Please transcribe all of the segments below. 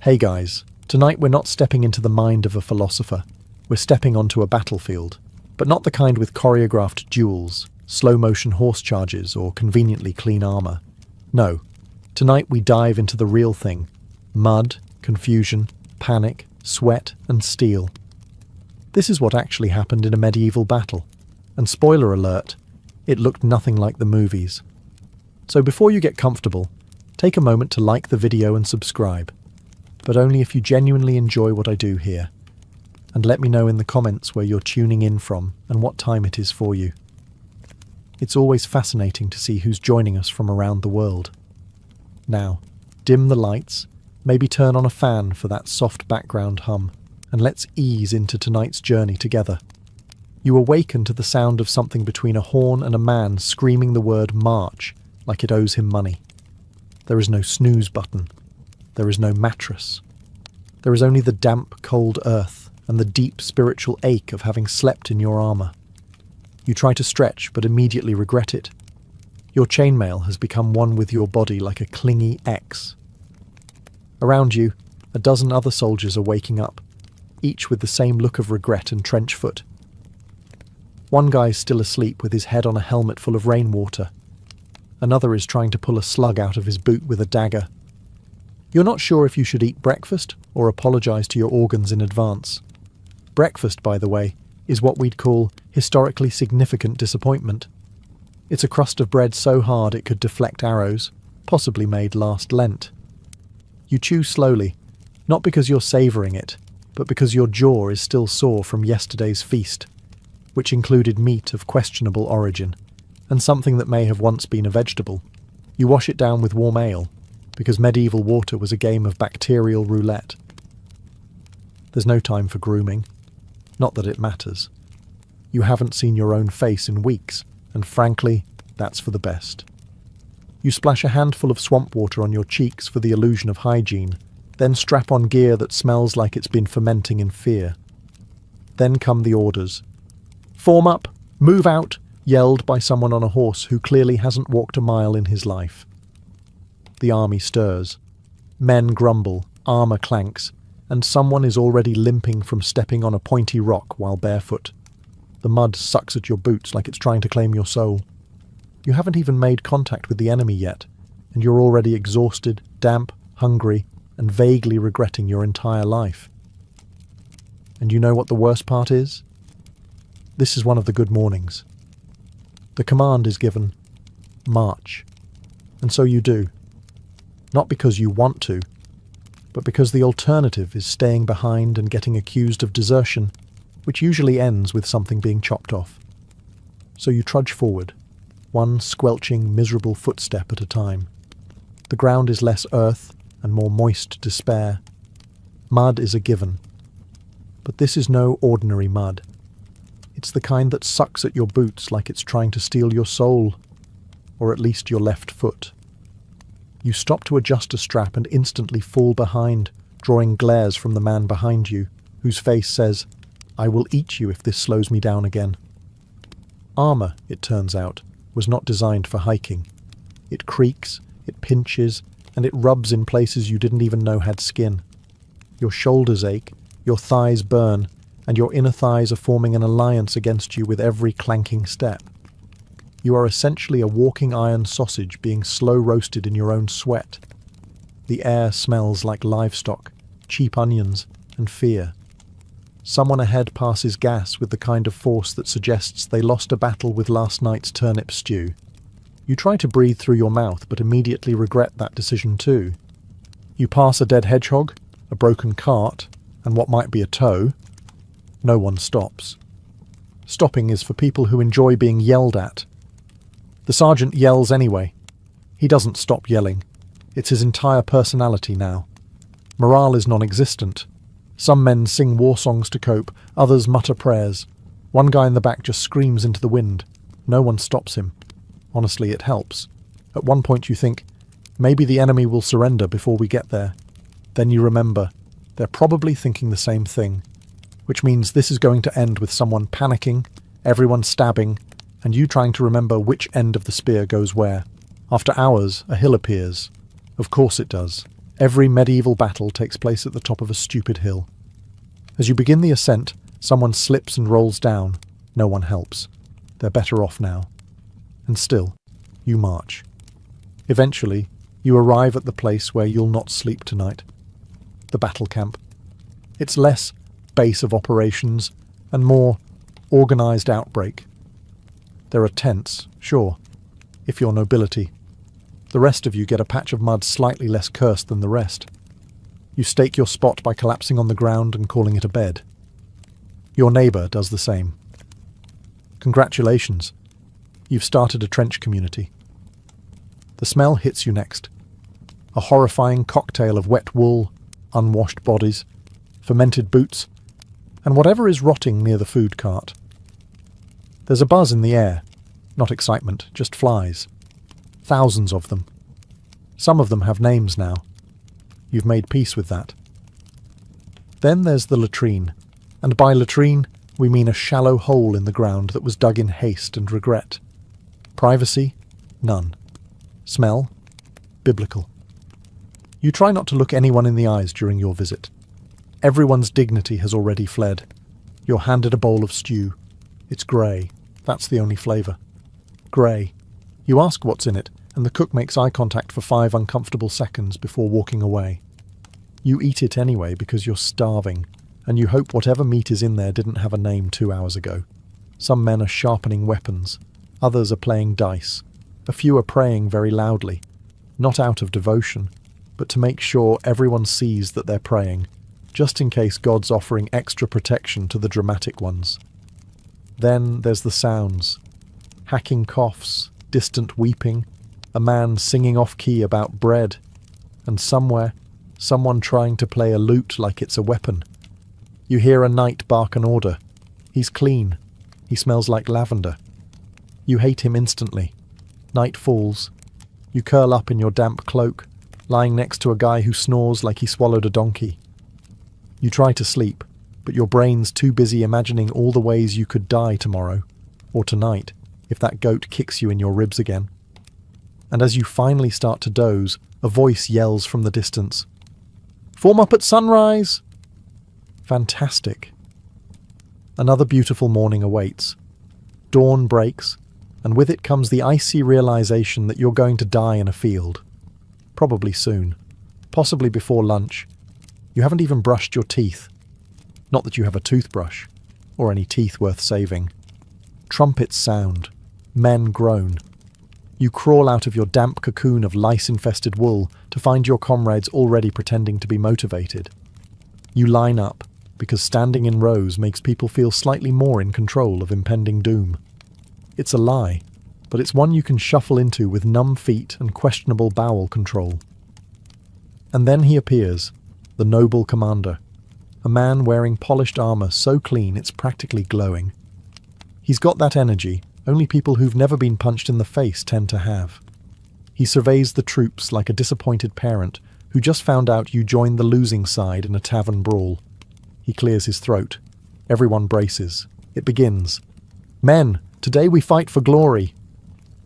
Hey guys, tonight we're not stepping into the mind of a philosopher. We're stepping onto a battlefield, but not the kind with choreographed duels, slow-motion horse charges, or conveniently clean armor. No, tonight we dive into the real thing: mud, confusion, panic, sweat, and steel. This is what actually happened in a medieval battle, and spoiler alert, it looked nothing like the movies. So before you get comfortable, take a moment to like the video and subscribe, but only if you genuinely enjoy what I do here. And let me know in the comments where you're tuning in from and what time it is for you. It's always fascinating to see who's joining us from around the world. Now, dim the lights, maybe turn on a fan for that soft background hum, and let's ease into tonight's journey together. You awaken to the sound of something between a horn and a man screaming the word march like it owes him money. There is no snooze button. There is no mattress. There is only the damp, cold earth and the deep spiritual ache of having slept in your armor. You try to stretch, but immediately regret it. Your chainmail has become one with your body like a clingy X. Around you, a dozen other soldiers are waking up, each with the same look of regret and trench foot. One guy's still asleep with his head on a helmet full of rainwater. Another is trying to pull a slug out of his boot with a dagger. You're not sure if you should eat breakfast or apologize to your organs in advance. Breakfast, by the way, is what we'd call historically significant disappointment. It's a crust of bread so hard it could deflect arrows, possibly made last Lent. You chew slowly, not because you're savouring it, but because your jaw is still sore from yesterday's feast, which included meat of questionable origin, and something that may have once been a vegetable. You wash it down with warm ale, because medieval water was a game of bacterial roulette. There's no time for grooming. Not that it matters. You haven't seen your own face in weeks, and frankly, that's for the best. You splash a handful of swamp water on your cheeks for the illusion of hygiene, then strap on gear that smells like it's been fermenting in fear. Then come the orders. Form up! Move out! Yelled by someone on a horse who clearly hasn't walked a mile in his life. The army stirs. Men grumble, armor clanks, and someone is already limping from stepping on a pointy rock while barefoot. The mud sucks at your boots like it's trying to claim your soul. You haven't even made contact with the enemy yet, and you're already exhausted, damp, hungry, and vaguely regretting your entire life. And you know what the worst part is? This is one of the good mornings. The command is given, march, and so you do. Not because you want to, but because the alternative is staying behind and getting accused of desertion, which usually ends with something being chopped off. So you trudge forward, one squelching, miserable footstep at a time. The ground is less earth and more moist despair. Mud is a given. But this is no ordinary mud. It's the kind that sucks at your boots like it's trying to steal your soul, or at least your left foot. You stop to adjust a strap and instantly fall behind, drawing glares from the man behind you, whose face says, "I will eat you if this slows me down again." Armor, it turns out, was not designed for hiking. It creaks, it pinches, and it rubs in places you didn't even know had skin. Your shoulders ache, your thighs burn, and your inner thighs are forming an alliance against you with every clanking step. You are essentially a walking iron sausage being slow roasted in your own sweat. The air smells like livestock, cheap onions, and fear. Someone ahead passes gas with the kind of force that suggests they lost a battle with last night's turnip stew. You try to breathe through your mouth, but immediately regret that decision too. You pass a dead hedgehog, a broken cart, and what might be a toe. No one stops. Stopping is for people who enjoy being yelled at. The sergeant yells anyway. He doesn't stop yelling. It's his entire personality now. Morale is non-existent. Some men sing war songs to cope, others mutter prayers. One guy in the back just screams into the wind. No one stops him. Honestly, it helps. At one point you think, maybe the enemy will surrender before we get there. Then you remember, they're probably thinking the same thing, which means this is going to end with someone panicking, everyone stabbing, and you trying to remember which end of the spear goes where. After hours, a hill appears. Of course it does. Every medieval battle takes place at the top of a stupid hill. As you begin the ascent, someone slips and rolls down. No one helps. They're better off now. And still, you march. Eventually, you arrive at the place where you'll not sleep tonight. The battle camp. It's less base of operations and more organised outbreak. There are tents, sure, if you're nobility. The rest of you get a patch of mud slightly less cursed than the rest. You stake your spot by collapsing on the ground and calling it a bed. Your neighbour does the same. Congratulations, you've started a trench community. The smell hits you next. A horrifying cocktail of wet wool, unwashed bodies, fermented boots, and whatever is rotting near the food cart. There's a buzz in the air, not excitement, just flies. Thousands of them. Some of them have names now. You've made peace with that. Then there's the latrine, and by latrine we mean a shallow hole in the ground that was dug in haste and regret. Privacy? None. Smell? Biblical. You try not to look anyone in the eyes during your visit. Everyone's dignity has already fled. You're handed a bowl of stew. It's grey. That's the only flavour. Grey. You ask what's in it, and the cook makes eye contact for 5 uncomfortable seconds before walking away. You eat it anyway because you're starving, and you hope whatever meat is in there didn't have a name 2 hours ago. Some men are sharpening weapons. Others are playing dice. A few are praying very loudly, not out of devotion, but to make sure everyone sees that they're praying, just in case God's offering extra protection to the dramatic ones. Then there's the sounds. Hacking coughs, distant weeping, a man singing off-key about bread, and somewhere, someone trying to play a lute like it's a weapon. You hear a knight bark an order. He's clean. He smells like lavender. You hate him instantly. Night falls. You curl up in your damp cloak, lying next to a guy who snores like he swallowed a donkey. You try to sleep, but your brain's too busy imagining all the ways you could die tomorrow, or tonight, if that goat kicks you in your ribs again. And as you finally start to doze, a voice yells from the distance, "Form up at sunrise!" Fantastic. Another beautiful morning awaits. Dawn breaks, and with it comes the icy realization that you're going to die in a field. Probably soon. Possibly before lunch. You haven't even brushed your teeth. Not that you have a toothbrush, or any teeth worth saving. Trumpets sound. Men groan. You crawl out of your damp cocoon of lice-infested wool to find your comrades already pretending to be motivated. You line up, because standing in rows makes people feel slightly more in control of impending doom. It's a lie, but it's one you can shuffle into with numb feet and questionable bowel control. And then he appears, the noble commander, a man wearing polished armour so clean it's practically glowing. He's got that energy only people who've never been punched in the face tend to have. He surveys the troops like a disappointed parent who just found out you joined the losing side in a tavern brawl. He clears his throat. Everyone braces. It begins. "Men, today we fight for glory."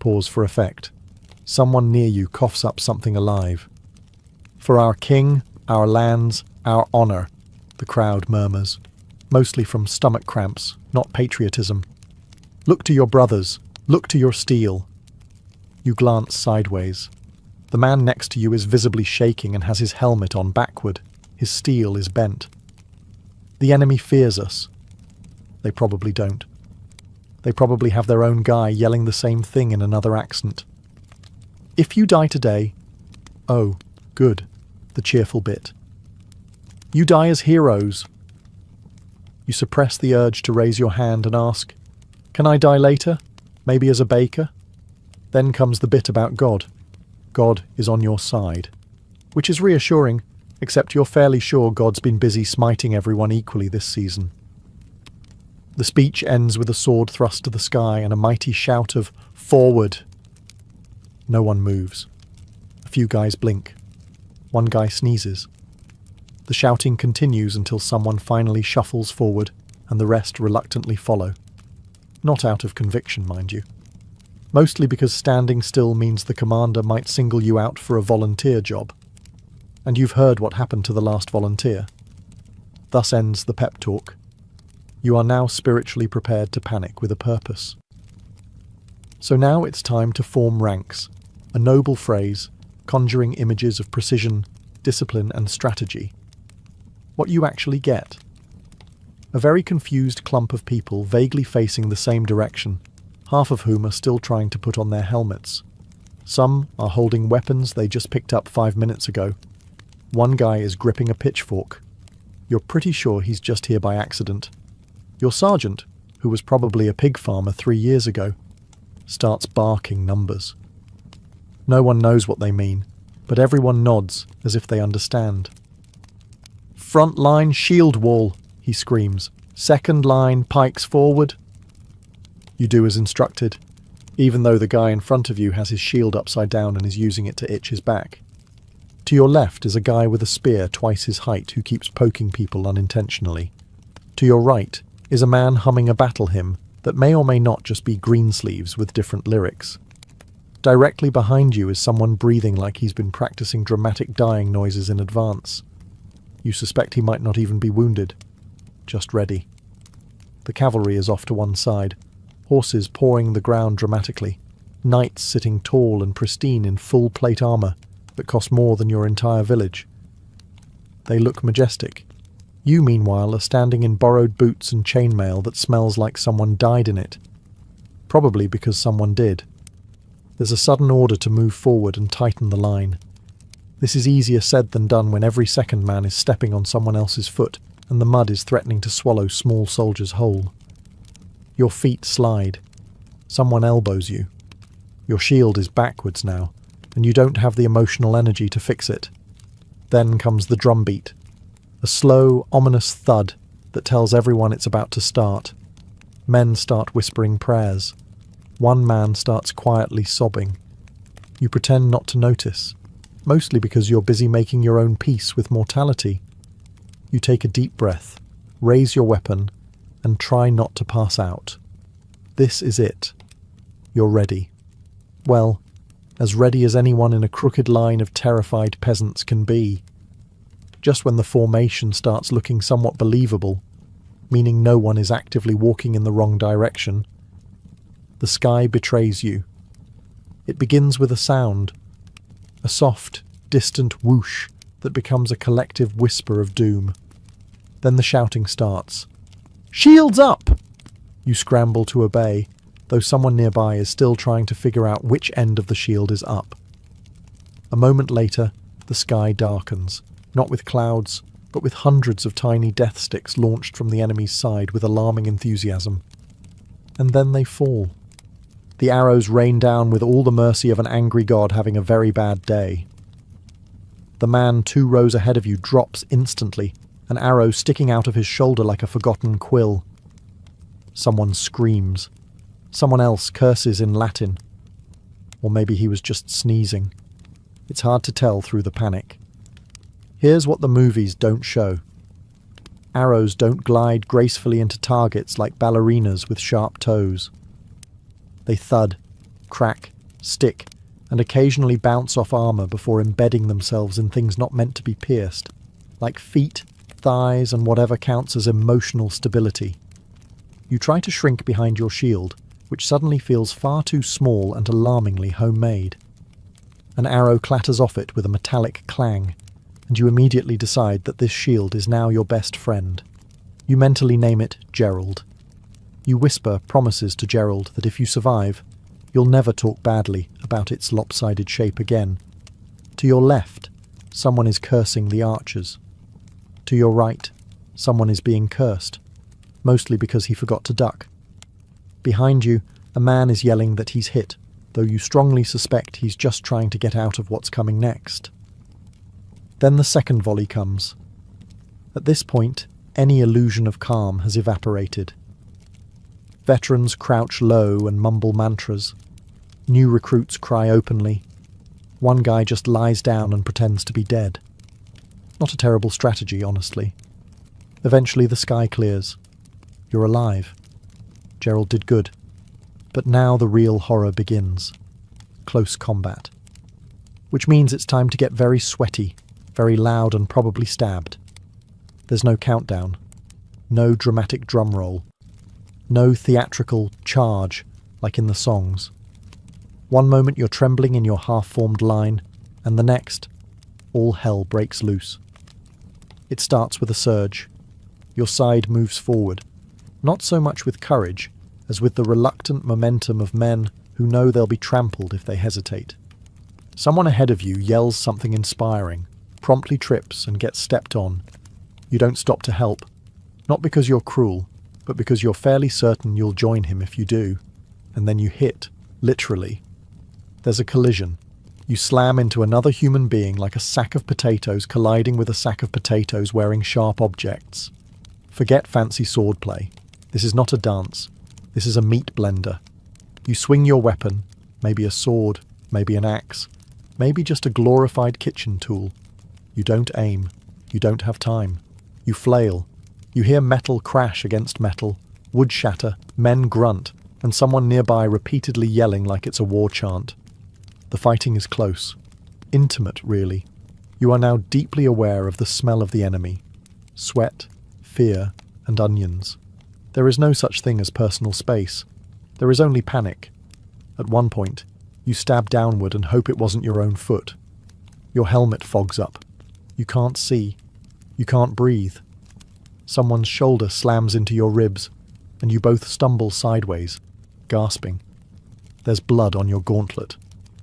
Pause for effect. Someone near you coughs up something alive. "For our king, our lands, our honour," the crowd murmurs, mostly from stomach cramps, not patriotism. "Look to your brothers. Look to your steel." You glance sideways. The man next to you is visibly shaking and has his helmet on backward. His steel is bent. The enemy fears us. They probably don't. They probably have their own guy yelling the same thing in another accent. "If you die today..." "Oh, good," the cheerful bit. "You die as heroes." You suppress the urge to raise your hand and ask, "Can I die later? Maybe as a baker?" Then comes the bit about God. God is on your side. Which is reassuring, except you're fairly sure God's been busy smiting everyone equally this season. The speech ends with a sword thrust to the sky and a mighty shout of "Forward!" No one moves. A few guys blink. One guy sneezes. The shouting continues until someone finally shuffles forward and the rest reluctantly follow. Not out of conviction, mind you. Mostly because standing still means the commander might single you out for a volunteer job. and you've heard what happened to the last volunteer. Thus ends the pep talk. You are now spiritually prepared to panic with a purpose. So now it's time to form ranks, a noble phrase conjuring images of precision, discipline, and strategy. What you actually get: a very confused clump of people vaguely facing the same direction, half of whom are still trying to put on their helmets. Some are holding weapons they just picked up 5 minutes ago. One guy is gripping a pitchfork. You're pretty sure he's just here by accident. Your sergeant, who was probably a pig farmer 3 years ago, starts barking numbers. No one knows what they mean, but everyone nods as if they understand. "Front line shield wall," he screams. "Second line pikes forward." You do as instructed, even though the guy in front of you has his shield upside down and is using it to itch his back. To your left is a guy with a spear twice his height who keeps poking people unintentionally. To your right is a man humming a battle hymn that may or may not just be Greensleeves with different lyrics. Directly behind you is someone breathing like he's been practicing dramatic dying noises in advance. You suspect he might not even be wounded. Just ready. The cavalry is off to one side, horses pawing the ground dramatically, knights sitting tall and pristine in full plate armour that cost more than your entire village. They look majestic. You, meanwhile, are standing in borrowed boots and chainmail that smells like someone died in it. Probably because someone did. There's a sudden order to move forward and tighten the line. This is easier said than done when every second man is stepping on someone else's foot and the mud is threatening to swallow small soldiers whole. Your feet slide. Someone elbows you. Your shield is backwards now, and you don't have the emotional energy to fix it. Then comes the drumbeat. A slow, ominous thud that tells everyone it's about to start. Men start whispering prayers. One man starts quietly sobbing. You pretend not to notice, mostly because you're busy making your own peace with mortality. You take a deep breath, raise your weapon, and try not to pass out. This is it. You're ready. Well, as ready as anyone in a crooked line of terrified peasants can be. Just when the formation starts looking somewhat believable, meaning no one is actively walking in the wrong direction, the sky betrays you. It begins with a sound, a soft, distant whoosh that becomes a collective whisper of doom. Then the shouting starts. "Shields up!" You scramble to obey, though someone nearby is still trying to figure out which end of the shield is up. A moment later, the sky darkens, not with clouds, but with hundreds of tiny death sticks launched from the enemy's side with alarming enthusiasm. And then they fall. The arrows rain down with all the mercy of an angry god having a very bad day. The man 2 rows ahead of you drops instantly, an arrow sticking out of his shoulder like a forgotten quill. Someone screams. Someone else curses in Latin. Or maybe he was just sneezing. It's hard to tell through the panic. Here's what the movies don't show. Arrows don't glide gracefully into targets like ballerinas with sharp toes. They thud, crack, stick, and occasionally bounce off armour before embedding themselves in things not meant to be pierced, like feet, thighs, and whatever counts as emotional stability. You try to shrink behind your shield, which suddenly feels far too small and alarmingly homemade. An arrow clatters off it with a metallic clang, and you immediately decide that this shield is now your best friend. You mentally name it Gerald. You whisper promises to Gerald that if you survive, you'll never talk badly about its lopsided shape again. To your left, someone is cursing the archers. To your right, someone is being cursed, mostly because he forgot to duck. Behind you, a man is yelling that he's hit, though you strongly suspect he's just trying to get out of what's coming next. Then the second volley comes. At this point, any illusion of calm has evaporated. Veterans crouch low and mumble mantras. New recruits cry openly. One guy just lies down and pretends to be dead. Not a terrible strategy, honestly. Eventually the sky clears. You're alive. Gerald did good. But now the real horror begins. Close combat. Which means it's time to get very sweaty, very loud and probably stabbed. There's no countdown, no dramatic drum roll, no theatrical charge like in the songs. One moment you're trembling in your half-formed line, and the next, all hell breaks loose. It starts with a surge. Your side moves forward, not so much with courage as with the reluctant momentum of men who know they'll be trampled if they hesitate. Someone ahead of you yells something inspiring, promptly trips and gets stepped on. You don't stop to help, not because you're cruel, but because you're fairly certain you'll join him if you do. And then you hit, literally. There's a collision. You slam into another human being like a sack of potatoes colliding with a sack of potatoes wearing sharp objects. Forget fancy swordplay. This is not a dance. This is a meat blender. You swing your weapon, maybe a sword, maybe an axe, maybe just a glorified kitchen tool. You don't aim. You don't have time. You flail. You hear metal crash against metal, wood shatter, men grunt, and someone nearby repeatedly yelling like it's a war chant. The fighting is close. Intimate, really. You are now deeply aware of the smell of the enemy. Sweat, fear, and onions. There is no such thing as personal space. There is only panic. At one point, you stab downward and hope it wasn't your own foot. Your helmet fogs up. You can't see. You can't breathe. Someone's shoulder slams into your ribs, and you both stumble sideways, gasping. There's blood on your gauntlet.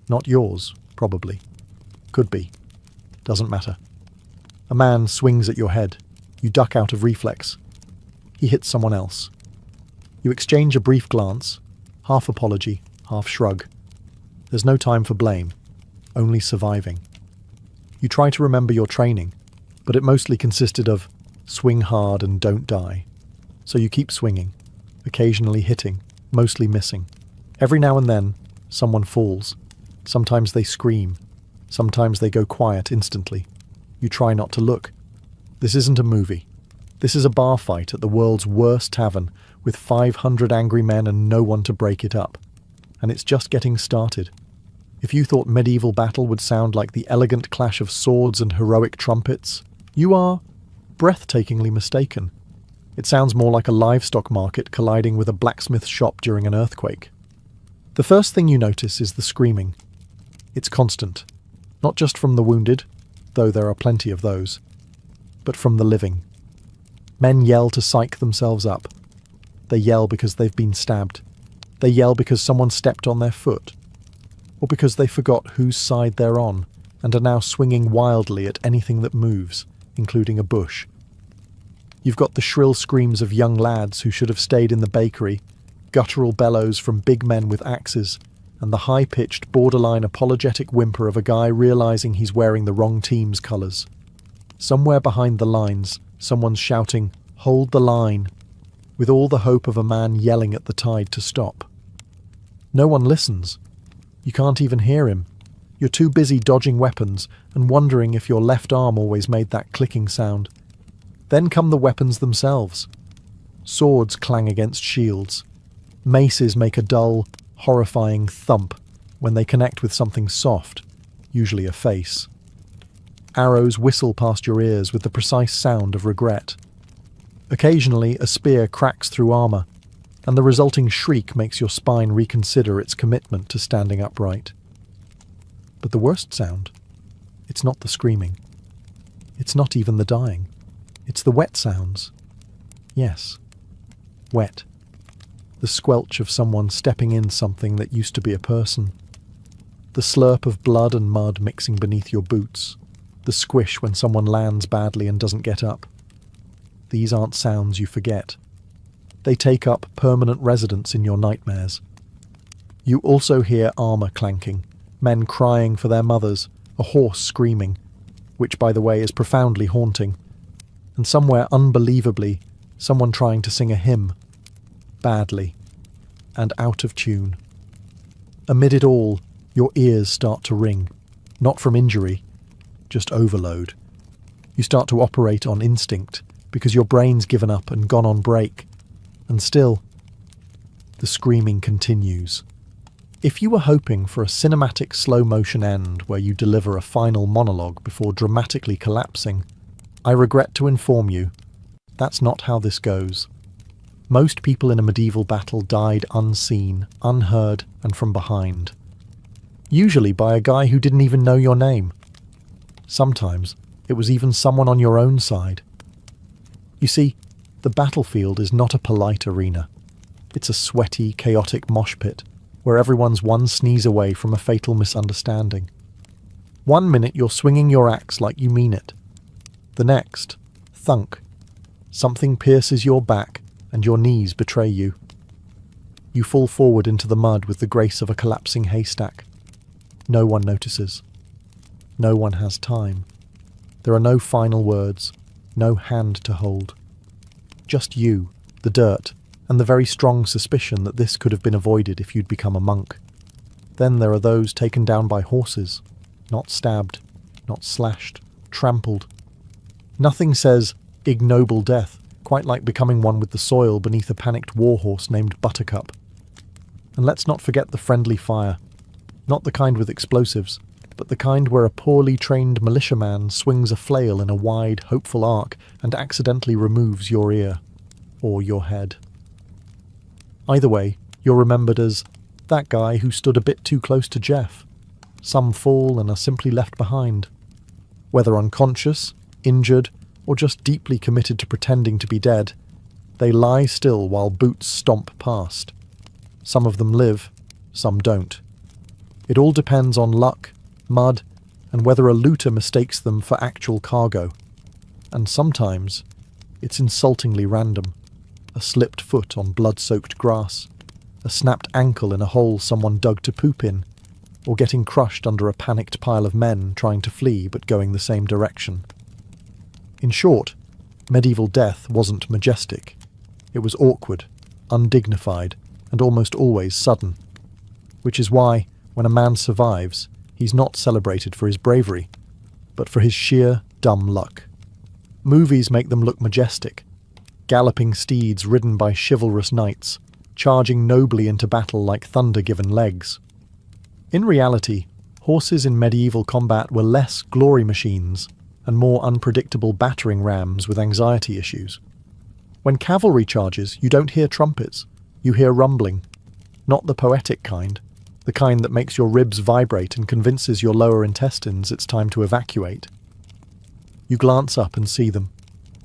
Not yours, probably. Could be. Doesn't matter. A man swings at your head. You duck out of reflex. He hits someone else. You exchange a brief glance, half apology, half shrug. There's no time for blame, only surviving. You try to remember your training, but it mostly consisted of swing hard and don't die. So you keep swinging, occasionally hitting, mostly missing. Every now and then, someone falls. Sometimes they scream. Sometimes they go quiet instantly. You try not to look. This isn't a movie. This is a bar fight at the world's worst tavern with 500 angry men and no one to break it up. And it's just getting started. If you thought medieval battle would sound like the elegant clash of swords and heroic trumpets, you are breathtakingly mistaken. It sounds more like a livestock market colliding with a blacksmith shop during an earthquake. The first thing you notice is the screaming. It's constant, not just from the wounded, though there are plenty of those, but from the living. Men yell to psych themselves up. They yell because they've been stabbed. They yell because someone stepped on their foot, or because they forgot whose side they're on and are now swinging wildly at anything that moves, including a bush. You've got the shrill screams of young lads who should have stayed in the bakery, guttural bellows from big men with axes, and the high-pitched, borderline apologetic whimper of a guy realizing he's wearing the wrong team's colours. Somewhere behind the lines, someone's shouting, "Hold the line," with all the hope of a man yelling at the tide to stop. No one listens. You can't even hear him. You're too busy dodging weapons and wondering if your left arm always made that clicking sound. Then come the weapons themselves. Swords clang against shields. Maces make a dull, horrifying thump when they connect with something soft, usually a face. Arrows whistle past your ears with the precise sound of regret. Occasionally, a spear cracks through armour, and the resulting shriek makes your spine reconsider its commitment to standing upright. But the worst sound, it's not the screaming. It's not even the dying. It's the wet sounds. Yes, wet. The squelch of someone stepping in something that used to be a person. The slurp of blood and mud mixing beneath your boots. The squish when someone lands badly and doesn't get up. These aren't sounds you forget. They take up permanent residence in your nightmares. You also hear armour clanking, men crying for their mothers, a horse screaming, which, by the way, is profoundly haunting, and somewhere unbelievably, someone trying to sing a hymn, badly, and out of tune. Amid it all, your ears start to ring, not from injury, just overload. You start to operate on instinct, because your brain's given up and gone on break, and still, the screaming continues. If you were hoping for a cinematic slow-motion end where you deliver a final monologue before dramatically collapsing, I regret to inform you, that's not how this goes. Most people in a medieval battle died unseen, unheard, and from behind. Usually by a guy who didn't even know your name. Sometimes it was even someone on your own side. You see, the battlefield is not a polite arena. It's a sweaty, chaotic mosh pit where everyone's one sneeze away from a fatal misunderstanding. 1 minute you're swinging your axe like you mean it. The next, thunk. Something pierces your back and your knees betray you. You fall forward into the mud with the grace of a collapsing haystack. No one notices. No one has time. There are no final words, no hand to hold. Just you, the dirt, and the very strong suspicion that this could have been avoided if you'd become a monk. Then there are those taken down by horses, not stabbed, not slashed, trampled. Nothing says ignoble death quite like becoming one with the soil beneath a panicked warhorse named Buttercup. And let's not forget the friendly fire, not the kind with explosives, but the kind where a poorly trained militiaman swings a flail in a wide, hopeful arc and accidentally removes your ear, or your head. Either way, you're remembered as that guy who stood a bit too close to Jeff. Some fall and are simply left behind. Whether unconscious, injured, or just deeply committed to pretending to be dead, they lie still while boots stomp past. Some of them live, some don't. It all depends on luck, mud, and whether a looter mistakes them for actual cargo. And sometimes it's insultingly random. A slipped foot on blood-soaked grass, a snapped ankle in a hole someone dug to poop in, or getting crushed under a panicked pile of men trying to flee but going the same direction. In short, medieval death wasn't majestic. It was awkward, undignified, and almost always sudden. Which is why, when a man survives, he's not celebrated for his bravery, but for his sheer, dumb luck. Movies make them look majestic. Galloping steeds ridden by chivalrous knights, charging nobly into battle like thunder-given legs. In reality, horses in medieval combat were less glory machines and more unpredictable battering rams with anxiety issues. When cavalry charges, you don't hear trumpets, you hear rumbling. Not the poetic kind, the kind that makes your ribs vibrate and convinces your lower intestines it's time to evacuate. You glance up and see them.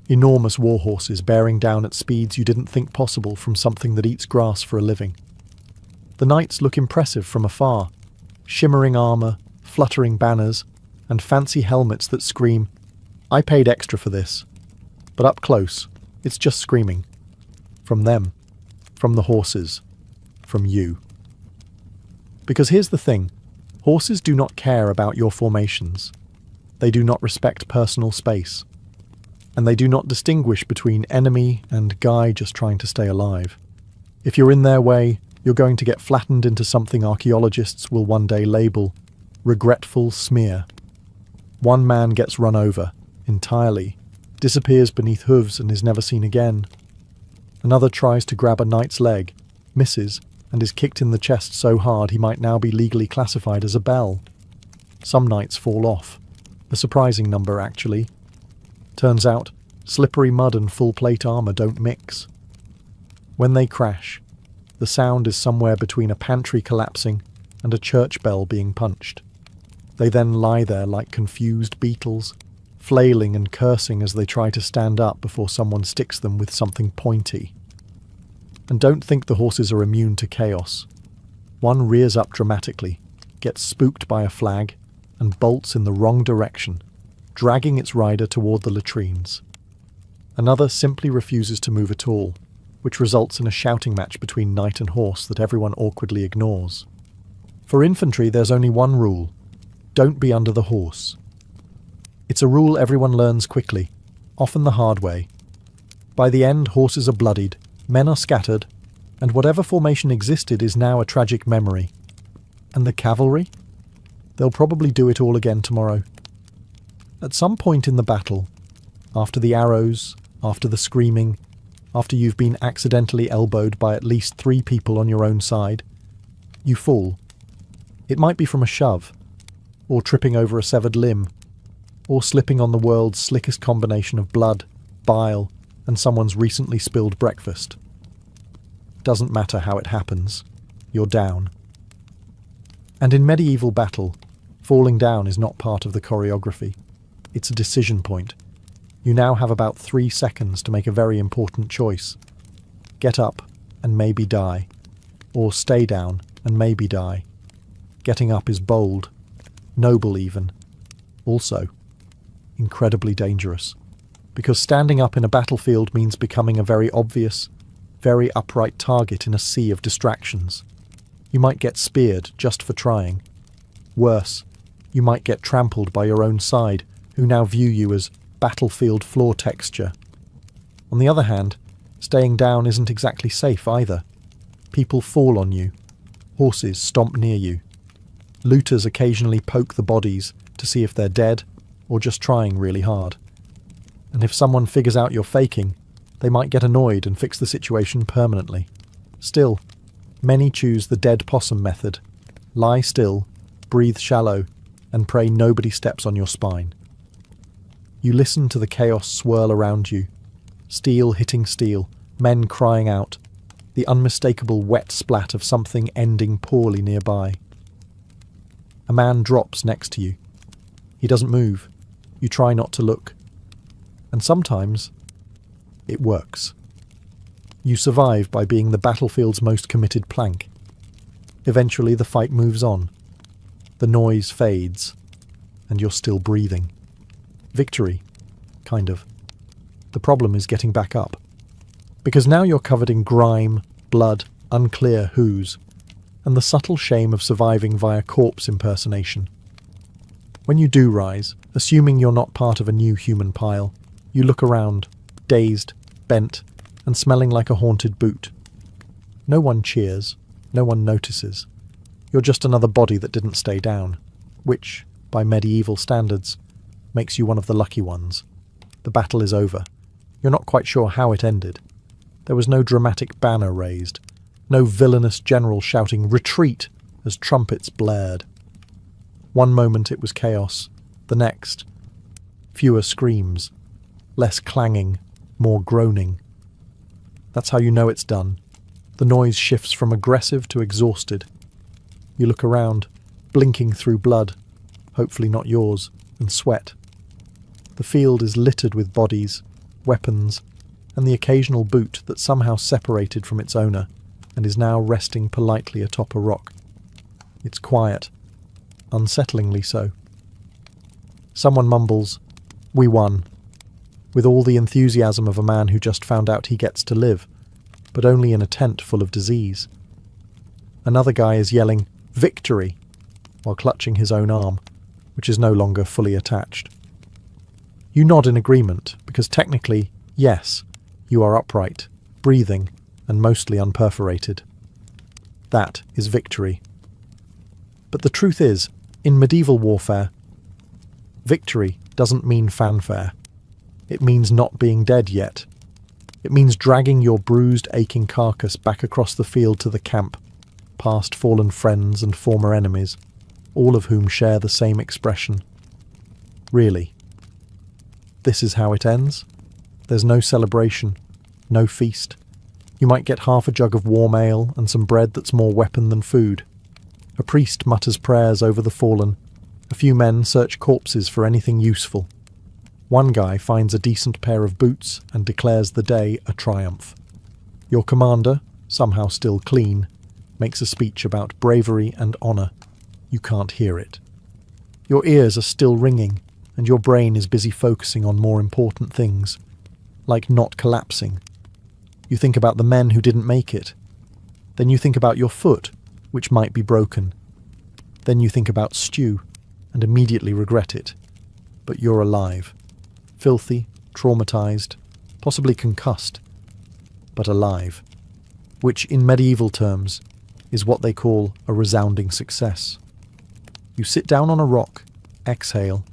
Enormous warhorses bearing down at speeds you didn't think possible from something that eats grass for a living. The knights look impressive from afar. Shimmering armour, fluttering banners, and fancy helmets that scream, "I paid extra for this." But up close, it's just screaming. From them. From the horses. From you. Because here's the thing. Horses do not care about your formations. They do not respect personal space. And they do not distinguish between enemy and guy just trying to stay alive. If you're in their way, you're going to get flattened into something archaeologists will one day label regretful smear. One man gets run over, entirely, disappears beneath hooves and is never seen again. Another tries to grab a knight's leg, misses, and is kicked in the chest so hard he might now be legally classified as a belle. Some knights fall off. A surprising number, actually. Turns out, slippery mud and full plate armour don't mix. When they crash, the sound is somewhere between a pantry collapsing and a church bell being punched. They then lie there like confused beetles, flailing and cursing as they try to stand up before someone sticks them with something pointy. And don't think the horses are immune to chaos. One rears up dramatically, gets spooked by a flag, and bolts in the wrong direction, dragging its rider toward the latrines. Another simply refuses to move at all, which results in a shouting match between knight and horse that everyone awkwardly ignores. For infantry, there's only one rule: don't be under the horse. It's a rule everyone learns quickly, often the hard way. By the end, horses are bloodied, men are scattered, and whatever formation existed is now a tragic memory. And the cavalry? They'll probably do it all again tomorrow. At some point in the battle, after the arrows, after the screaming, after you've been accidentally elbowed by at least 3 people on your own side, you fall It might be from a shove, or tripping over a severed limb, or slipping on the world's slickest combination of blood, bile, and someone's recently spilled breakfast. Doesn't matter how it happens, you're down. And in medieval battle, falling down is not part of the choreography. It's a decision point. You now have about 3 seconds to make a very important choice. Get up and maybe die, or stay down and maybe die. Getting up is bold, noble even. Also, incredibly dangerous. Because standing up in a battlefield means becoming a very obvious, very upright target in a sea of distractions. You might get speared just for trying. Worse, you might get trampled by your own side, who now view you as battlefield floor texture. On the other hand, staying down isn't exactly safe either. People fall on you. Horses stomp near you. Looters occasionally poke the bodies to see if they're dead or just trying really hard. And if someone figures out you're faking, they might get annoyed and fix the situation permanently. Still, many choose the dead possum method. Lie still, breathe shallow, and pray nobody steps on your spine. You listen to the chaos swirl around you, steel hitting steel, men crying out, the unmistakable wet splat of something ending poorly nearby. A man drops next to you. He doesn't move. You try not to look. And sometimes, it works. You survive by being the battlefield's most committed plank. Eventually the fight moves on. The noise fades, and you're still breathing. Victory, kind of. The problem is getting back up. Because now you're covered in grime, blood, unclear whos, and the subtle shame of surviving via corpse impersonation. When you do rise, assuming you're not part of a new human pile, you look around, dazed, bent, and smelling like a haunted boot. No one cheers, no one notices. You're just another body that didn't stay down, which, by medieval standards, makes you one of the lucky ones. The battle is over. You're not quite sure how it ended. There was no dramatic banner raised, no villainous general shouting "Retreat!" as trumpets blared. One moment it was chaos, the next, fewer screams, less clanging, more groaning. That's how you know it's done. The noise shifts from aggressive to exhausted. You look around, blinking through blood, hopefully not yours, and sweat. The field is littered with bodies, weapons, and the occasional boot that somehow separated from its owner and is now resting politely atop a rock. It's quiet, unsettlingly so. Someone mumbles, "We won," with all the enthusiasm of a man who just found out he gets to live, but only in a tent full of disease. Another guy is yelling, "Victory!" while clutching his own arm, which is no longer fully attached. You nod in agreement, because technically, yes, you are upright, breathing, and mostly unperforated. That is victory. But the truth is, in medieval warfare, victory doesn't mean fanfare. It means not being dead yet. It means dragging your bruised, aching carcass back across the field to the camp, past fallen friends and former enemies, all of whom share the same expression. Really. This is how it ends. There's no celebration, no feast. You might get half a jug of warm ale and some bread that's more weapon than food. A priest mutters prayers over the fallen. A few men search corpses for anything useful. One guy finds a decent pair of boots and declares the day a triumph. Your commander, somehow still clean, makes a speech about bravery and honour. You can't hear it. Your ears are still ringing, and your brain is busy focusing on more important things, like not collapsing. You think about the men who didn't make it. Then you think about your foot, which might be broken. Then you think about stew, and immediately regret it. But you're alive. Filthy, traumatized, possibly concussed, but alive. Which, in medieval terms, is what they call a resounding success. You sit down on a rock, exhale,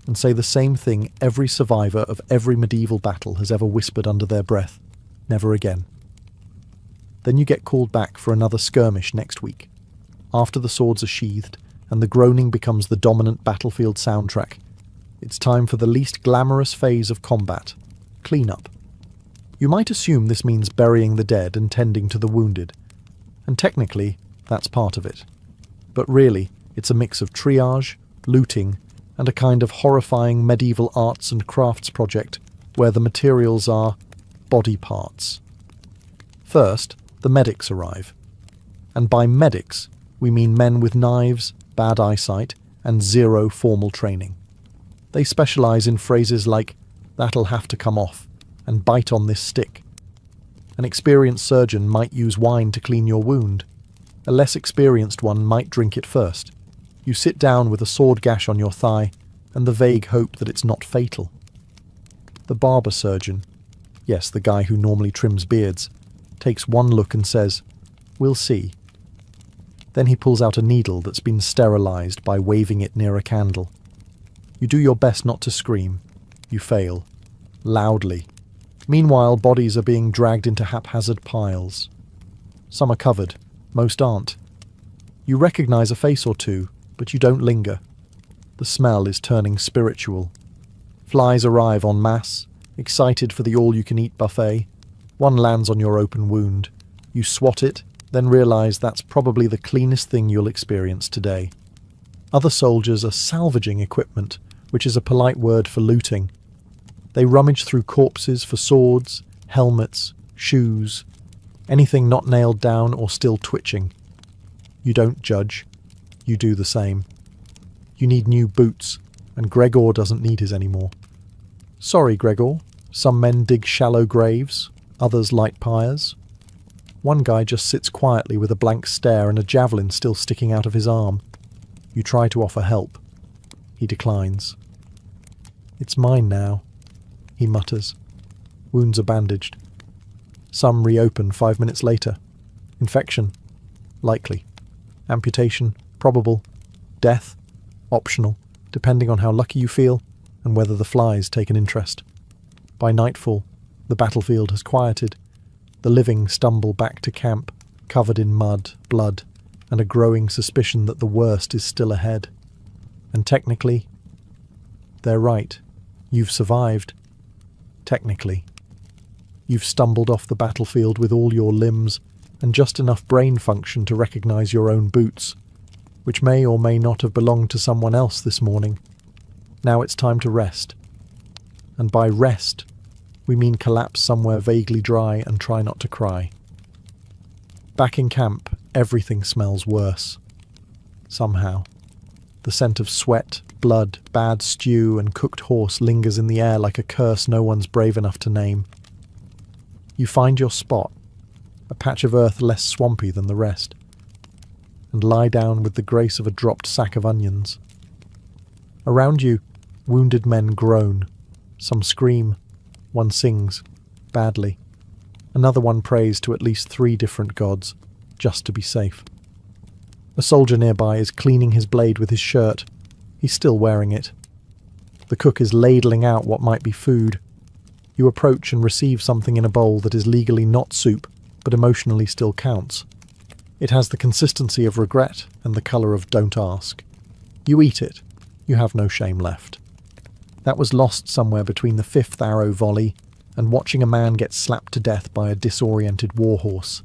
and say the same thing every survivor of every medieval battle has ever whispered under their breath: never again. Then you get called back for another skirmish next week. After the swords are sheathed, and the groaning becomes the dominant battlefield soundtrack. It's time for the least glamorous phase of combat, cleanup. You might assume this means burying the dead and tending to the wounded, and technically, that's part of it. But really, it's a mix of triage, looting, and a kind of horrifying medieval arts and crafts project where the materials are body parts. First, the medics arrive. And by medics, we mean men with knives, bad eyesight, and zero formal training. They specialise in phrases like, "That'll have to come off," and "bite on this stick." An experienced surgeon might use wine to clean your wound. A less experienced one might drink it first. You sit down with a sword gash on your thigh and the vague hope that it's not fatal. The barber surgeon, yes, the guy who normally trims beards, takes one look and says, "We'll see." Then he pulls out a needle that's been sterilised by waving it near a candle. You do your best not to scream. You fail. Loudly. Meanwhile, bodies are being dragged into haphazard piles. Some are covered. Most aren't. You recognise a face or two, but you don't linger. The smell is turning spiritual. Flies arrive en masse, excited for the all-you-can-eat buffet. One lands on your open wound. You swat it, then realise that's probably the cleanest thing you'll experience today. Other soldiers are salvaging equipment, which is a polite word for looting. They rummage through corpses for swords, helmets, shoes, anything not nailed down or still twitching. You don't judge. You do the same. You need new boots, and Gregor doesn't need his anymore. Sorry, Gregor. Some men dig shallow graves, others light pyres. One guy just sits quietly with a blank stare and a javelin still sticking out of his arm. You try to offer help. He declines. "It's mine now," he mutters. Wounds are bandaged. Some reopen 5 minutes later. Infection? Likely. Amputation? Probable. Death? Optional, depending on how lucky you feel and whether the flies take an interest. By nightfall, the battlefield has quieted. The living stumble back to camp, covered in mud, blood, and a growing suspicion that the worst is still ahead. And technically, they're right. You've survived. Technically. You've stumbled off the battlefield with all your limbs and just enough brain function to recognise your own boots, which may or may not have belonged to someone else this morning. Now it's time to rest. And by rest, we mean collapse somewhere vaguely dry and try not to cry. Back in camp, everything smells worse. Somehow. The scent of sweat, blood, bad stew and cooked horse lingers in the air like a curse no one's brave enough to name. You find your spot, a patch of earth less swampy than the rest, and lie down with the grace of a dropped sack of onions. Around you, wounded men groan. Some scream. One sings, badly. Another one prays to at least 3 different gods, just to be safe. A soldier nearby is cleaning his blade with his shirt. He's still wearing it. The cook is ladling out what might be food. You approach and receive something in a bowl that is legally not soup, but emotionally still counts. It has the consistency of regret and the colour of don't ask. You eat it. You have no shame left. That was lost somewhere between the 5th arrow volley and watching a man get slapped to death by a disoriented warhorse.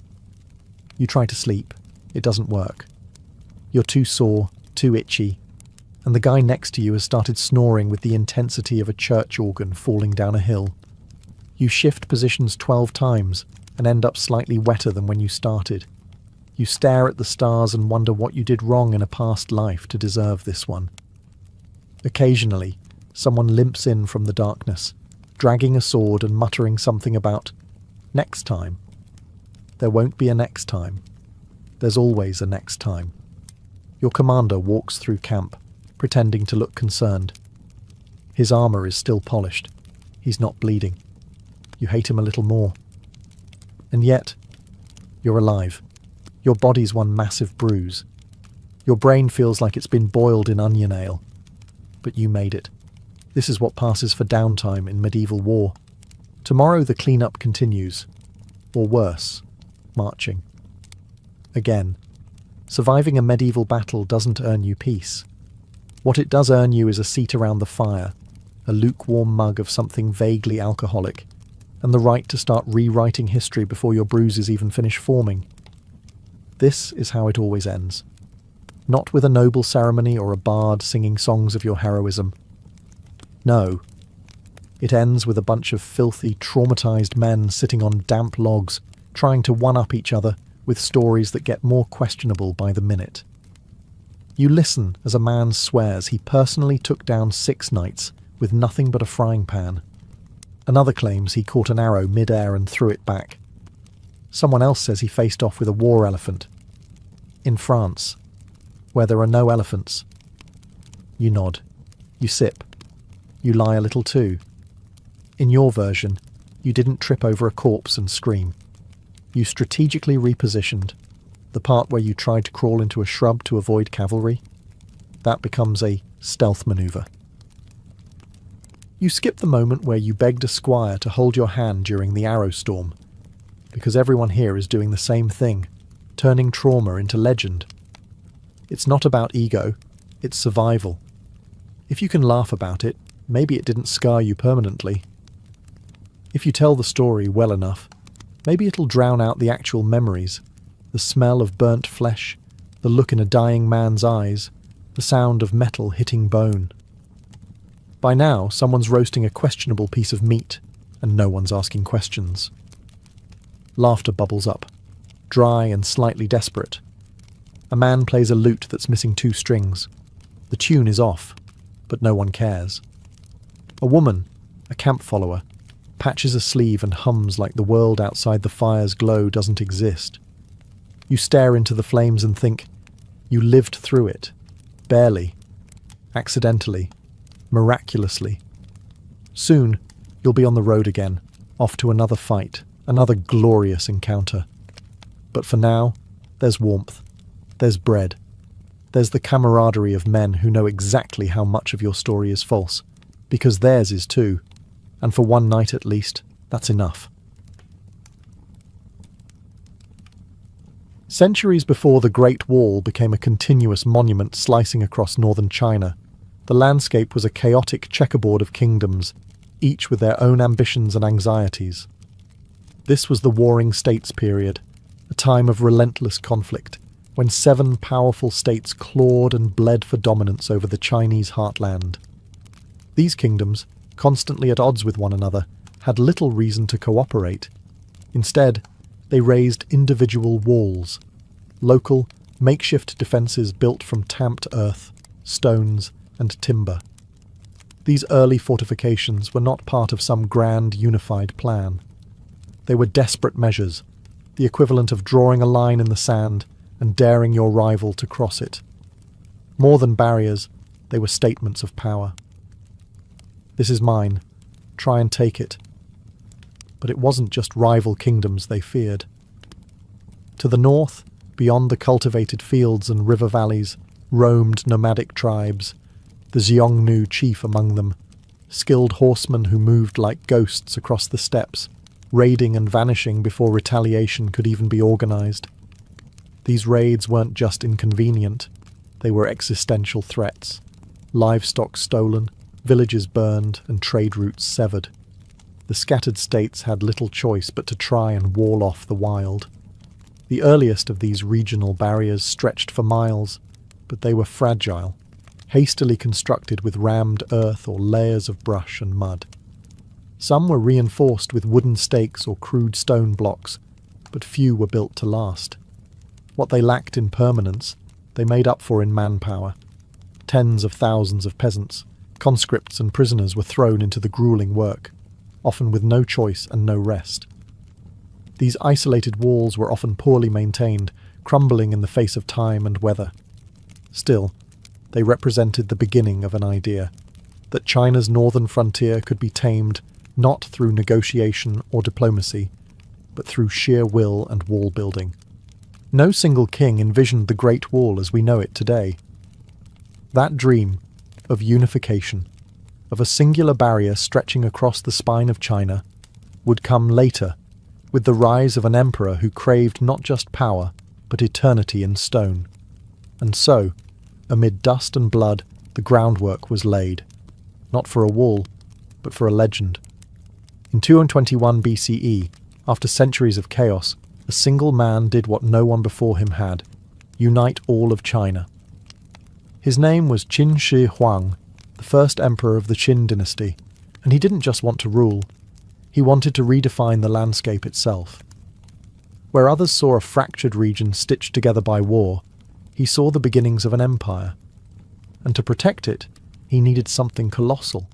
You try to sleep. It doesn't work. You're too sore, too itchy, and the guy next to you has started snoring with the intensity of a church organ falling down a hill. You shift positions 12 times and end up slightly wetter than when you started. You stare at the stars and wonder what you did wrong in a past life to deserve this one. Occasionally, someone limps in from the darkness, dragging a sword and muttering something about next time. There won't be a next time. There's always a next time. Your commander walks through camp, pretending to look concerned. His armour is still polished. He's not bleeding. You hate him a little more. And yet, you're alive. Your body's one massive bruise. Your brain feels like it's been boiled in onion ale. But you made it. This is what passes for downtime in medieval war. Tomorrow the clean-up continues. Or worse, marching. Again. Surviving a medieval battle doesn't earn you peace. What it does earn you is a seat around the fire, a lukewarm mug of something vaguely alcoholic, and the right to start rewriting history before your bruises even finish forming. This is how it always ends. Not with a noble ceremony or a bard singing songs of your heroism. No. It ends with a bunch of filthy, traumatized men sitting on damp logs, trying to one-up each other with stories that get more questionable by the minute. You listen as a man swears he personally took down 6 knights with nothing but a frying pan. Another claims he caught an arrow mid-air and threw it back. Someone else says he faced off with a war elephant. In France, where there are no elephants. You nod. You sip. You lie a little too. In your version, you didn't trip over a corpse and scream. You strategically repositioned. The part where you tried to crawl into a shrub to avoid cavalry, that becomes a stealth maneuver. You skip the moment where you begged a squire to hold your hand during the arrow storm, because everyone here is doing the same thing, turning trauma into legend. It's not about ego, it's survival. If you can laugh about it, maybe it didn't scar you permanently. If you tell the story well enough, maybe it'll drown out the actual memories, the smell of burnt flesh, the look in a dying man's eyes, the sound of metal hitting bone. By now, someone's roasting a questionable piece of meat, and no one's asking questions. Laughter bubbles up, dry and slightly desperate. A man plays a lute that's missing 2 strings. The tune is off, but no one cares. A woman, a camp follower, patches a sleeve and hums like the world outside the fire's glow doesn't exist. You stare into the flames and think, you lived through it. Barely. Accidentally. Miraculously. Soon, you'll be on the road again, off to another fight, another glorious encounter. But for now, there's warmth. There's bread. There's the camaraderie of men who know exactly how much of your story is false, because theirs is too. And for one night at least, that's enough. Centuries before the Great Wall became a continuous monument slicing across northern China, the landscape was a chaotic checkerboard of kingdoms, each with their own ambitions and anxieties. This was the Warring States period, a time of relentless conflict, when 7 powerful states clawed and bled for dominance over the Chinese heartland. These kingdoms, constantly at odds with one another, had little reason to cooperate. Instead, they raised individual walls, local, makeshift defences built from tamped earth, stones, and timber. These early fortifications were not part of some grand unified plan. They were desperate measures, the equivalent of drawing a line in the sand and daring your rival to cross it. More than barriers, they were statements of power. This is mine. Try and take it. But it wasn't just rival kingdoms they feared. To the north, beyond the cultivated fields and river valleys, roamed nomadic tribes, the Xiongnu chief among them, skilled horsemen who moved like ghosts across the steppes, raiding and vanishing before retaliation could even be organized. These raids weren't just inconvenient, they were existential threats. Livestock stolen, villages burned, and trade routes severed. The scattered states had little choice but to try and wall off the wild. The earliest of these regional barriers stretched for miles, but they were fragile, hastily constructed with rammed earth or layers of brush and mud. Some were reinforced with wooden stakes or crude stone blocks, but few were built to last. What they lacked in permanence, they made up for in manpower. Tens of thousands of peasants, conscripts and prisoners were thrown into the grueling work, often with no choice and no rest. These isolated walls were often poorly maintained, crumbling in the face of time and weather. Still, they represented the beginning of an idea, that China's northern frontier could be tamed not through negotiation or diplomacy, but through sheer will and wall building. No single king envisioned the Great Wall as we know it today. That dream of unification, of a singular barrier stretching across the spine of China, would come later, with the rise of an emperor who craved not just power, but eternity in stone. And so, amid dust and blood, the groundwork was laid, not for a wall, but for a legend. In 221 BCE, after centuries of chaos, a single man did what no one before him had: unite all of China. His name was Qin Shi Huang, the first emperor of the Qin dynasty, and he didn't just want to rule. He wanted to redefine the landscape itself. Where others saw a fractured region stitched together by war, he saw the beginnings of an empire. And to protect it, he needed something colossal.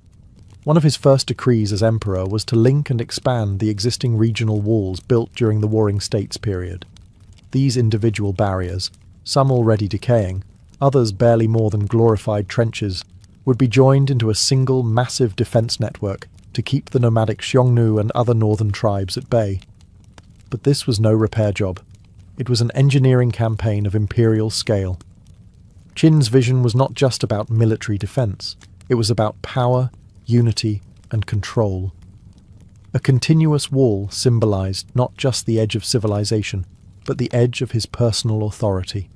One of his first decrees as emperor was to link and expand the existing regional walls built during the Warring States period. These individual barriers, some already decaying, others barely more than glorified trenches, would be joined into a single massive defense network to keep the nomadic Xiongnu and other northern tribes at bay. But this was no repair job. It was an engineering campaign of imperial scale. Qin's vision was not just about military defense. It was about power, unity, and control. A continuous wall symbolized not just the edge of civilization, but the edge of his personal authority.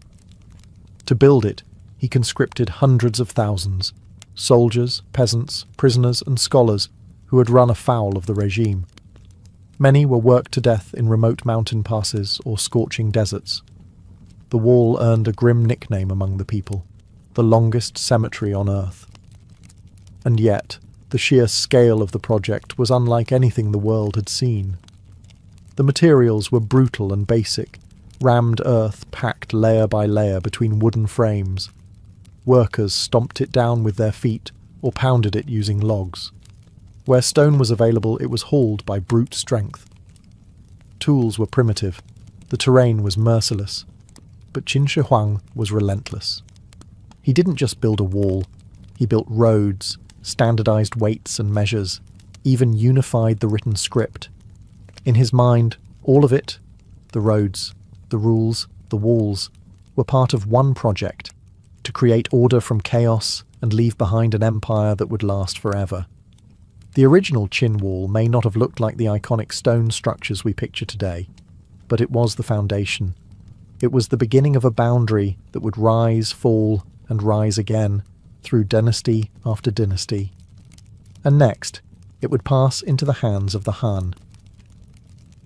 To build it, he conscripted hundreds of thousands, soldiers, peasants, prisoners, and scholars who had run afoul of the regime. Many were worked to death in remote mountain passes or scorching deserts. The wall earned a grim nickname among the people: the longest cemetery on earth. And yet, the sheer scale of the project was unlike anything the world had seen. The materials were brutal and basic, rammed earth packed layer by layer between wooden frames. Workers stomped it down with their feet or pounded it using logs. Where stone was available, it was hauled by brute strength. Tools were primitive. The terrain was merciless. But Qin Shi Huang was relentless. He didn't just build a wall. He built roads, standardized weights and measures, even unified the written script. In his mind, all of it, the roads, the rules, the walls, were part of one project: to create order from chaos and leave behind an empire that would last forever. The original Qin wall may not have looked like the iconic stone structures we picture today, but it was the foundation. It was the beginning of a boundary that would rise, fall, and rise again through dynasty after dynasty. And next, it would pass into the hands of the Han.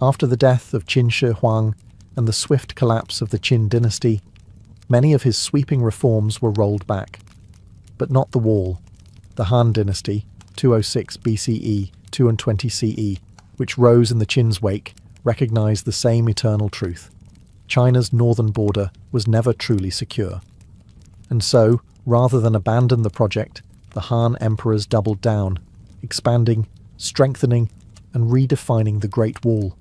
After the death of Qin Shi Huang and the swift collapse of the Qin dynasty, many of his sweeping reforms were rolled back. But not the wall. The Han dynasty, 206 BCE, 220 CE, which rose in the Qin's wake, recognized the same eternal truth: China's northern border was never truly secure. And so, rather than abandon the project, the Han emperors doubled down, expanding, strengthening, and redefining the Great Wall.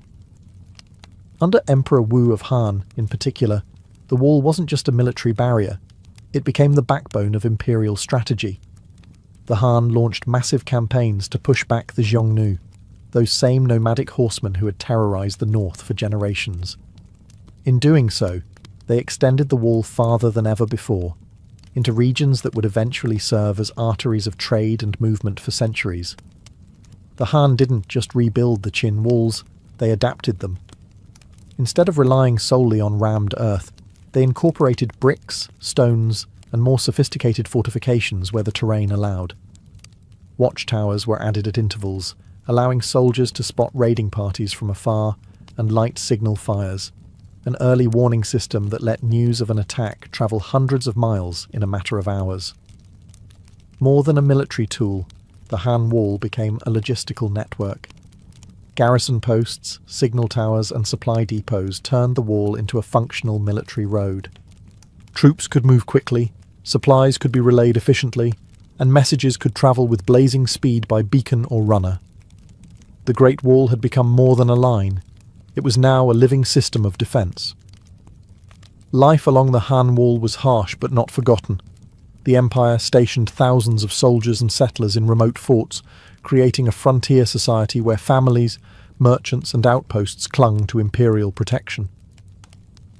Under Emperor Wu of Han, in particular, the wall wasn't just a military barrier. It became the backbone of imperial strategy. The Han launched massive campaigns to push back the Xiongnu, those same nomadic horsemen who had terrorized the north for generations. In doing so, they extended the wall farther than ever before, into regions that would eventually serve as arteries of trade and movement for centuries. The Han didn't just rebuild the Qin walls, they adapted them. Instead of relying solely on rammed earth, they incorporated bricks, stones, and more sophisticated fortifications where the terrain allowed. Watchtowers were added at intervals, allowing soldiers to spot raiding parties from afar and light signal fires, an early warning system that let news of an attack travel hundreds of miles in a matter of hours. More than a military tool, the Han Wall became a logistical network. Garrison posts, signal towers, and supply depots turned the wall into a functional military road. Troops could move quickly, supplies could be relayed efficiently, and messages could travel with blazing speed by beacon or runner. The Great Wall had become more than a line. It was now a living system of defence. Life along the Han Wall was harsh but not forgotten. The Empire stationed thousands of soldiers and settlers in remote forts, creating a frontier society where families, merchants, and outposts clung to imperial protection.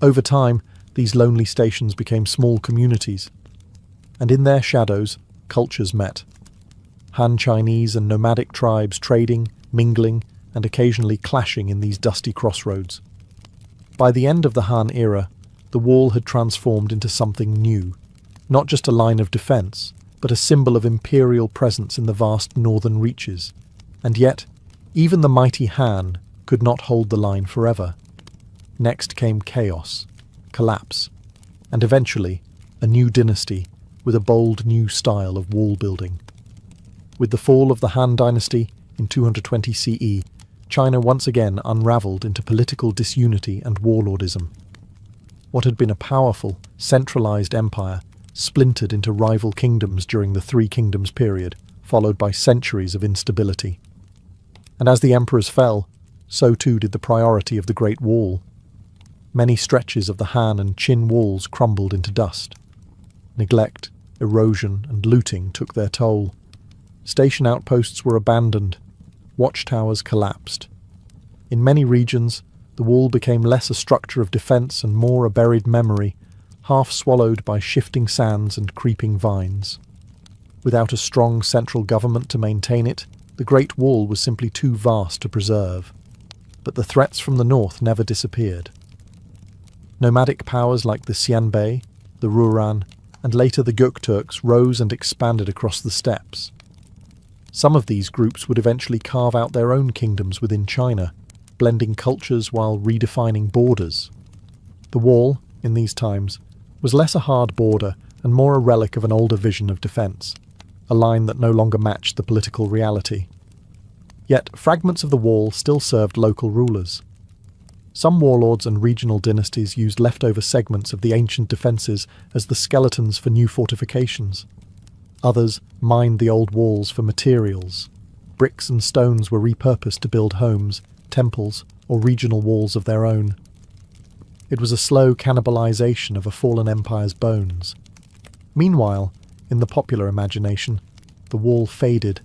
Over time, these lonely stations became small communities, and in their shadows, cultures met. Han Chinese and nomadic tribes trading, mingling, and occasionally clashing in these dusty crossroads. By the end of the Han era, the wall had transformed into something new, not just a line of defence, but a symbol of imperial presence in the vast northern reaches. And yet, even the mighty Han could not hold the line forever. Next came chaos, collapse, and eventually a new dynasty with a bold new style of wall building. With the fall of the Han dynasty in 220 CE, China once again unravelled into political disunity and warlordism. What had been a powerful, centralised empire splintered into rival kingdoms during the Three Kingdoms period, followed by centuries of instability. And as the emperors fell, so too did the priority of the Great Wall. Many stretches of the Han and Qin walls crumbled into dust. Neglect, erosion, and looting took their toll. Station outposts were abandoned. Watchtowers collapsed. In many regions, the wall became less a structure of defence and more a buried memory, half swallowed by shifting sands and creeping vines. Without a strong central government to maintain it, the Great Wall was simply too vast to preserve. But the threats from the north never disappeared. Nomadic powers like the Xianbei, the Rouran, and later the Gökturks rose and expanded across the steppes. Some of these groups would eventually carve out their own kingdoms within China, blending cultures while redefining borders. The wall, in these times, was less a hard border and more a relic of an older vision of defence, a line that no longer matched the political reality. Yet fragments of the wall still served local rulers. Some warlords and regional dynasties used leftover segments of the ancient defences as the skeletons for new fortifications. Others mined the old walls for materials. Bricks and stones were repurposed to build homes, temples, or regional walls of their own. It was a slow cannibalization of a fallen empire's bones. Meanwhile, in the popular imagination, the wall faded.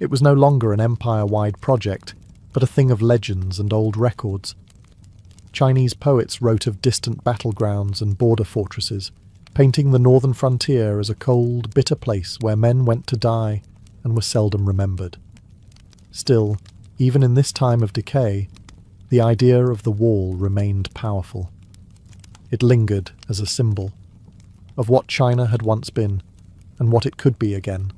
It was no longer an empire-wide project, but a thing of legends and old records. Chinese poets wrote of distant battlegrounds and border fortresses, painting the northern frontier as a cold, bitter place where men went to die and were seldom remembered. Still, even in this time of decay, the idea of the wall remained powerful. It lingered as a symbol of what China had once been and what it could be again.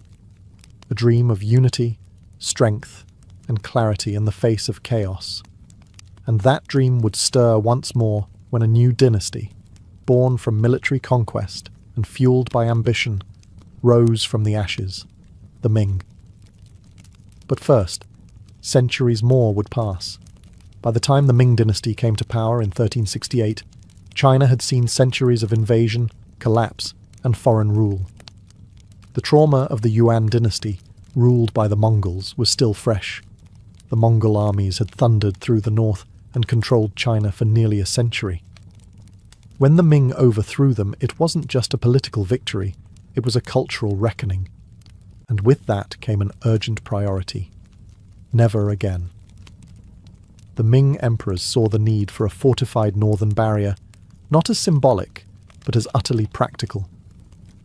A dream of unity, strength, and clarity in the face of chaos. And that dream would stir once more when a new dynasty, born from military conquest and fueled by ambition, rose from the ashes, the Ming. But first, centuries more would pass. By the time the Ming dynasty came to power in 1368, China had seen centuries of invasion, collapse, and foreign rule. The trauma of the Yuan dynasty, ruled by the Mongols, was still fresh. The Mongol armies had thundered through the north and controlled China for nearly a century. When the Ming overthrew them, it wasn't just a political victory, it was a cultural reckoning. And with that came an urgent priority. Never again. The Ming emperors saw the need for a fortified northern barrier, not as symbolic, but as utterly practical.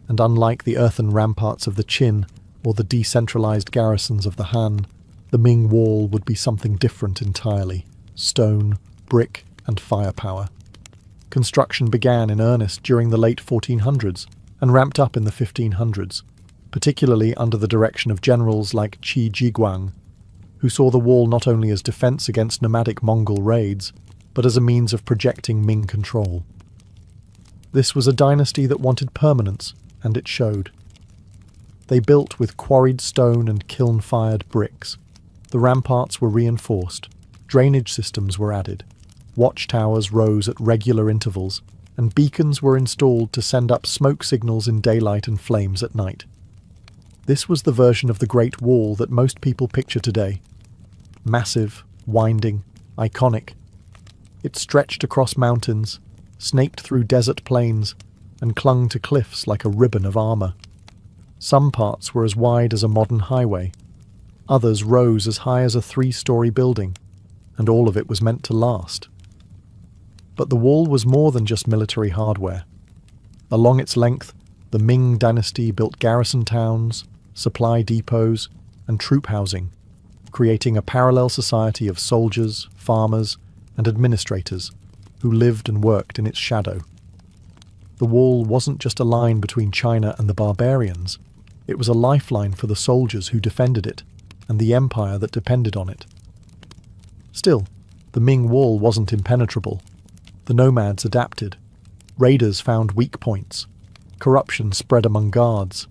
And unlike the earthen ramparts of the Qin or the decentralized garrisons of the Han, the Ming wall would be something different entirely: stone, brick, and firepower. Construction began in earnest during the late 1400s and ramped up in the 1500s, particularly under the direction of generals like Qi Jiguang, who saw the wall not only as defense against nomadic Mongol raids, but as a means of projecting Ming control. This was a dynasty that wanted permanence, and it showed. They built with quarried stone and kiln-fired bricks. The ramparts were reinforced, drainage systems were added, watchtowers rose at regular intervals, and beacons were installed to send up smoke signals in daylight and flames at night. This was the version of the Great Wall that most people picture today. Massive, winding, iconic. It stretched across mountains, snaked through desert plains, and clung to cliffs like a ribbon of armour. Some parts were as wide as a modern highway. Others rose as high as a 3-story building, and all of it was meant to last. But the wall was more than just military hardware. Along its length, the Ming dynasty built garrison towns, supply depots, and troop housing, creating a parallel society of soldiers, farmers, and administrators, who lived and worked in its shadow. The wall wasn't just a line between China and the barbarians, it was a lifeline for the soldiers who defended it and the empire that depended on it. Still, the Ming Wall wasn't impenetrable. The nomads adapted. Raiders found weak points. Corruption spread among guards.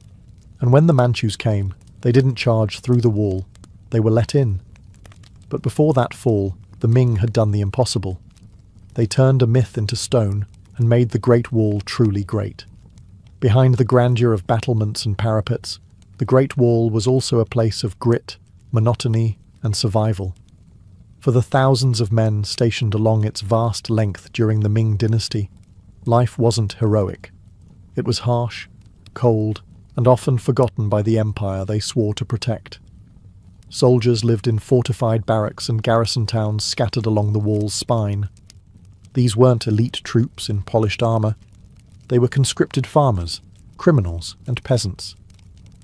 And when the Manchus came, they didn't charge through the wall. They were let in. But before that fall, the Ming had done the impossible. They turned a myth into stone and made the Great Wall truly great. Behind the grandeur of battlements and parapets, the Great Wall was also a place of grit, monotony, and survival. For the thousands of men stationed along its vast length during the Ming dynasty, life wasn't heroic. It was harsh, cold, and often forgotten by the empire they swore to protect. Soldiers lived in fortified barracks and garrison towns scattered along the wall's spine. These weren't elite troops in polished armour. They were conscripted farmers, criminals, and peasants.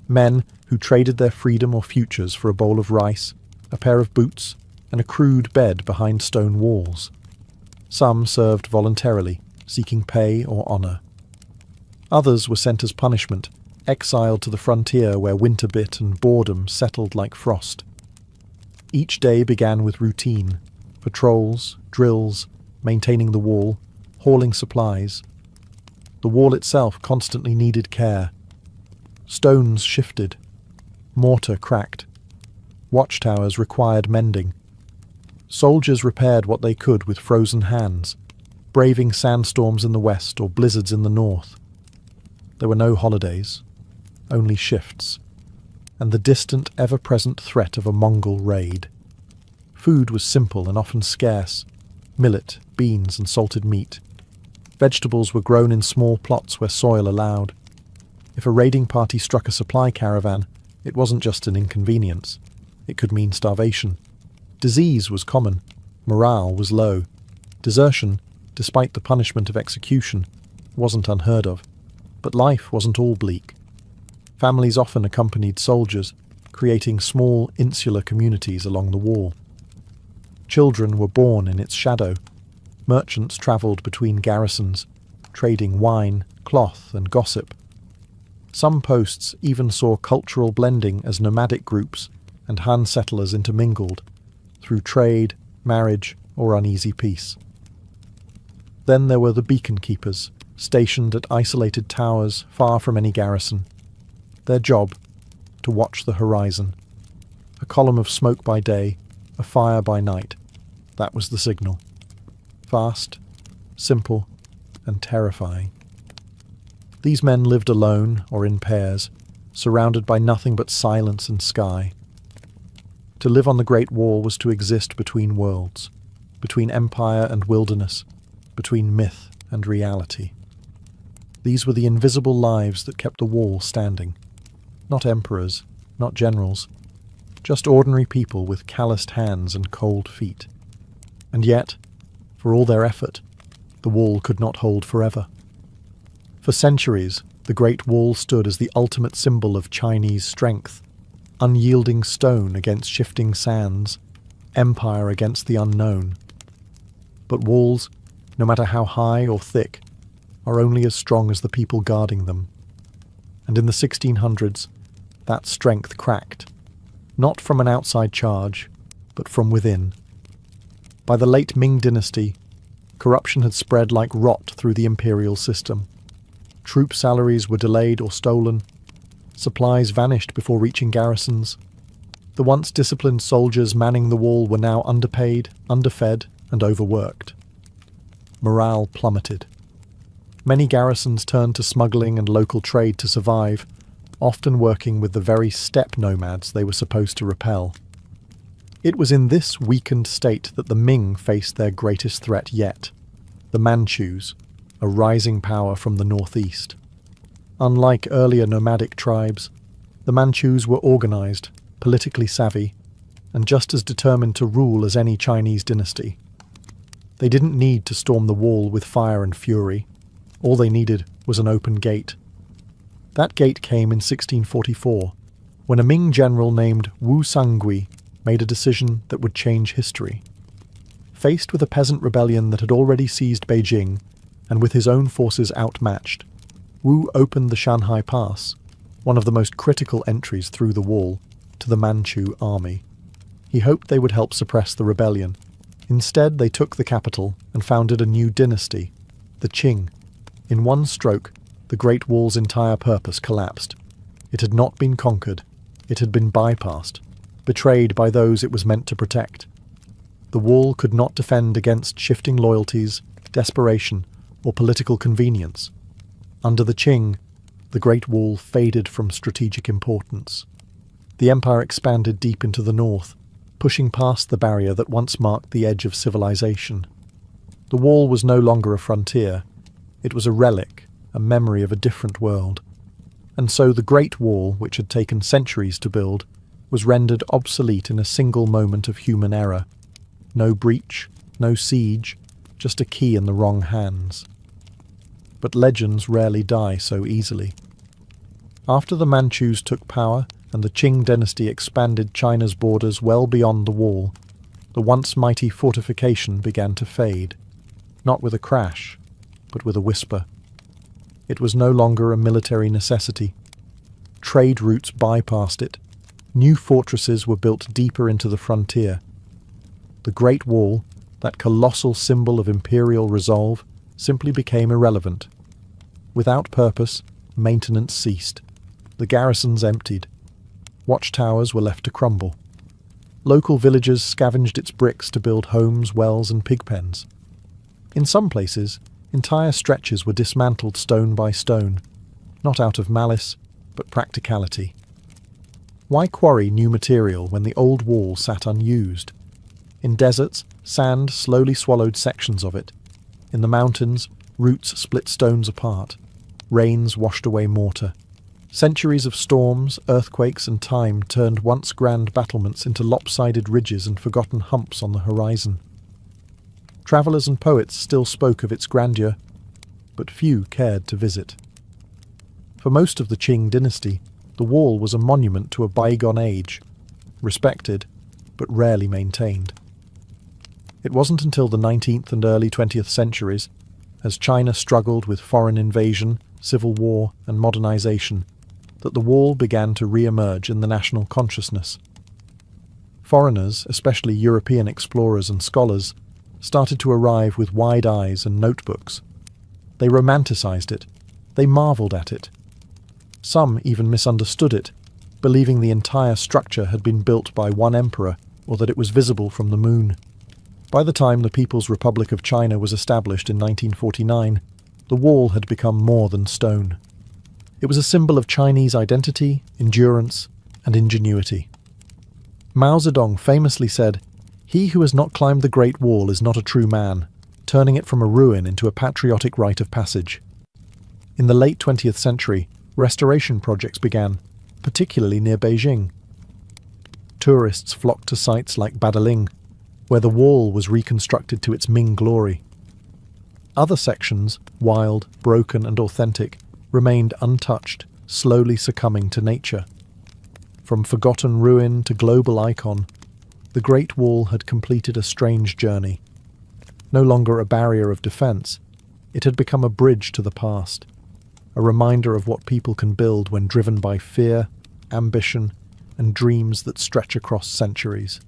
Men who traded their freedom or futures for a bowl of rice, a pair of boots, and a crude bed behind stone walls. Some served voluntarily, seeking pay or honour. Others were sent as punishment, exiled to the frontier where winter bit and boredom settled like frost. Each day began with routine: patrols, drills, maintaining the wall, hauling supplies. The wall itself constantly needed care. Stones shifted. Mortar cracked. Watchtowers required mending. Soldiers repaired what they could with frozen hands, braving sandstorms in the west or blizzards in the north. There were no holidays, only shifts, and the distant, ever-present threat of a Mongol raid. Food was simple and often scarce: millet, beans, and salted meat. Vegetables were grown in small plots where soil allowed. If a raiding party struck a supply caravan, it wasn't just an inconvenience. It could mean starvation. Disease was common. Morale was low. Desertion, despite the punishment of execution, wasn't unheard of. But life wasn't all bleak. Families often accompanied soldiers, creating small, insular communities along the wall. Children were born in its shadow. Merchants travelled between garrisons, trading wine, cloth, and gossip. Some posts even saw cultural blending as nomadic groups and Han settlers intermingled, through trade, marriage, or uneasy peace. Then there were the beacon keepers, stationed at isolated towers far from any garrison. Their job, to watch the horizon. A column of smoke by day, a fire by night. That was the signal. Fast, simple, and terrifying. These men lived alone or in pairs, surrounded by nothing but silence and sky. To live on the Great Wall was to exist between worlds, between empire and wilderness, between myth and reality. These were the invisible lives that kept the wall standing. Not emperors, not generals, just ordinary people with calloused hands and cold feet. And yet, for all their effort, the wall could not hold forever. For centuries, the Great Wall stood as the ultimate symbol of Chinese strength: unyielding stone against shifting sands, empire against the unknown. But walls, no matter how high or thick, are only as strong as the people guarding them. And in the 1600s, that strength cracked, not from an outside charge, but from within. By the late Ming dynasty, corruption had spread like rot through the imperial system. Troop salaries were delayed or stolen. Supplies vanished before reaching garrisons. The once disciplined soldiers manning the wall were now underpaid, underfed, and overworked. Morale plummeted. Many garrisons turned to smuggling and local trade to survive, often working with the very steppe nomads they were supposed to repel. It was in this weakened state that the Ming faced their greatest threat yet: the Manchus, a rising power from the northeast. Unlike earlier nomadic tribes, the Manchus were organized, politically savvy, and just as determined to rule as any Chinese dynasty. They didn't need to storm the wall with fire and fury. All they needed was an open gate. That gate came in 1644, when a Ming general named Wu Sangui made a decision that would change history. Faced with a peasant rebellion that had already seized Beijing, and with his own forces outmatched, Wu opened the Shanhai Pass, one of the most critical entries through the wall, to the Manchu army. He hoped they would help suppress the rebellion. Instead, they took the capital and founded a new dynasty, the Qing. In one stroke, the Great Wall's entire purpose collapsed. It had not been conquered. It had been bypassed, betrayed by those it was meant to protect. The wall could not defend against shifting loyalties, desperation, or political convenience. Under the Qing, the Great Wall faded from strategic importance. The empire expanded deep into the north, pushing past the barrier that once marked the edge of civilization. The wall was no longer a frontier. It was a relic, a memory of a different world. And so the Great Wall, which had taken centuries to build, was rendered obsolete in a single moment of human error. No breach, no siege, just a key in the wrong hands. But legends rarely die so easily. After the Manchus took power and the Qing dynasty expanded China's borders well beyond the wall, the once mighty fortification began to fade, not with a crash, but with a whisper. It was no longer a military necessity. Trade routes bypassed it. New fortresses were built deeper into the frontier. The Great Wall, that colossal symbol of imperial resolve, simply became irrelevant. Without purpose, maintenance ceased. The garrisons emptied. Watchtowers were left to crumble. Local villagers scavenged its bricks to build homes, wells, and pig pens. In some places, entire stretches were dismantled stone by stone, not out of malice, but practicality. Why quarry new material when the old wall sat unused? In deserts, sand slowly swallowed sections of it. In the mountains, roots split stones apart. Rains washed away mortar. Centuries of storms, earthquakes, and time turned once grand battlements into lopsided ridges and forgotten humps on the horizon. Travellers and poets still spoke of its grandeur, but few cared to visit. For most of the Qing dynasty, the wall was a monument to a bygone age, respected, but rarely maintained. It wasn't until the 19th and early 20th centuries, as China struggled with foreign invasion, civil war, and modernization, that the wall began to re-emerge in the national consciousness. Foreigners, especially European explorers and scholars, started to arrive with wide eyes and notebooks. They romanticized it. They marveled at it. Some even misunderstood it, believing the entire structure had been built by one emperor or that it was visible from the moon. By the time the People's Republic of China was established in 1949, the wall had become more than stone. It was a symbol of Chinese identity, endurance, and ingenuity. Mao Zedong famously said, "He who has not climbed the Great Wall is not a true man," turning it from a ruin into a patriotic rite of passage. In the late 20th century, restoration projects began, particularly near Beijing. Tourists flocked to sites like Badaling, where the wall was reconstructed to its Ming glory. Other sections, wild, broken, and authentic, remained untouched, slowly succumbing to nature. From forgotten ruin to global icon, the Great Wall had completed a strange journey. No longer a barrier of defense, it had become a bridge to the past, a reminder of what people can build when driven by fear, ambition, and dreams that stretch across centuries.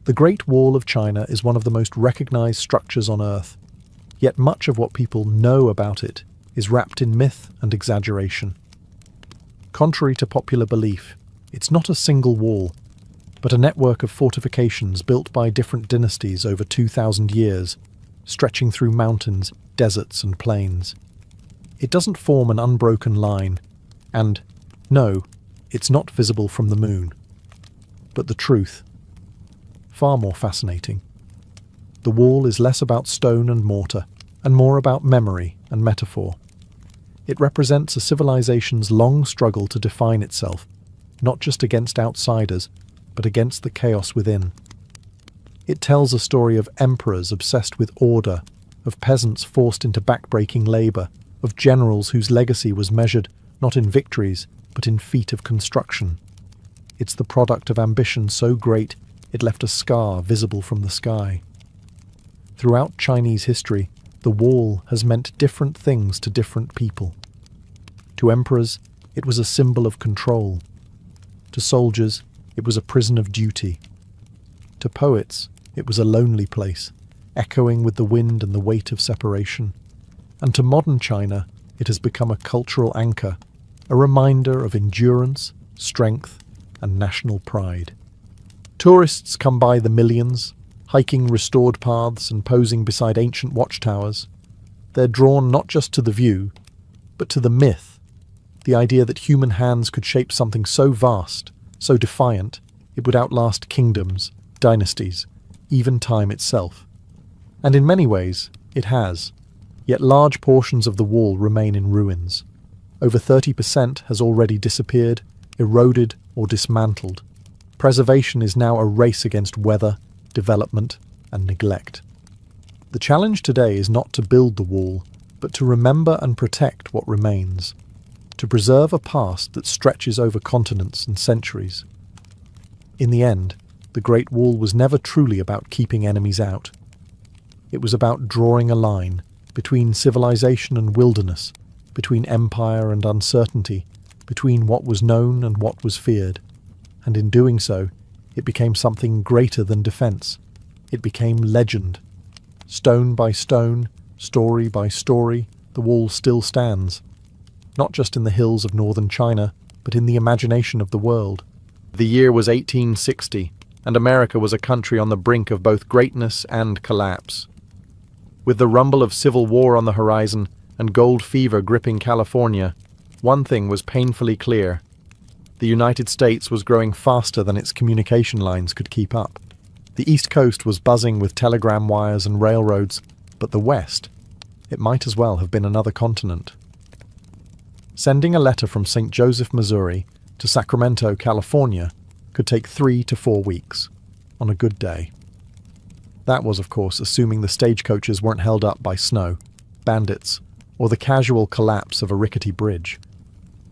The Great Wall of China is one of the most recognized structures on Earth, yet much of what people know about it is wrapped in myth and exaggeration. Contrary to popular belief, it's not a single wall, but a network of fortifications built by different dynasties over 2,000 years, stretching through mountains, deserts, and plains. It doesn't form an unbroken line, and, no, it's not visible from the moon. But the truth, far more fascinating. The wall is less about stone and mortar, and more about memory and metaphor. It represents a civilization's long struggle to define itself, not just against outsiders, but against the chaos within. It tells a story of emperors obsessed with order, of peasants forced into backbreaking labour, of generals whose legacy was measured not in victories, but in feat of construction. It's the product of ambition so great it left a scar visible from the sky. Throughout Chinese history, the wall has meant different things to different people. To emperors, it was a symbol of control. To soldiers, it was a prison of duty. To poets, it was a lonely place, echoing with the wind and the weight of separation. And to modern China, it has become a cultural anchor, a reminder of endurance, strength, and national pride. Tourists come by the millions, hiking restored paths and posing beside ancient watchtowers. They're drawn not just to the view, but to the myth, the idea that human hands could shape something so vast, so defiant, it would outlast kingdoms, dynasties, even time itself. And in many ways, it has. Yet large portions of the wall remain in ruins. Over 30% has already disappeared, eroded, or dismantled. Preservation is now a race against weather, development, and neglect. The challenge today is not to build the wall, but to remember and protect what remains, to preserve a past that stretches over continents and centuries. In the end, the Great Wall was never truly about keeping enemies out. It was about drawing a line between civilization and wilderness, between empire and uncertainty, between what was known and what was feared. And in doing so, it became something greater than defense. It became legend. Stone by stone, story by story, the wall still stands. Not just in the hills of northern China, but in the imagination of the world. The year was 1860, and America was a country on the brink of both greatness and collapse. With the rumble of civil war on the horizon and gold fever gripping California, one thing was painfully clear. The United States was growing faster than its communication lines could keep up. The East Coast was buzzing with telegram wires and railroads, but the West, it might as well have been another continent. Sending a letter from St. Joseph, Missouri, to Sacramento, California, could take 3 to 4 weeks, on a good day. That was, of course, assuming the stagecoaches weren't held up by snow, bandits, or the casual collapse of a rickety bridge.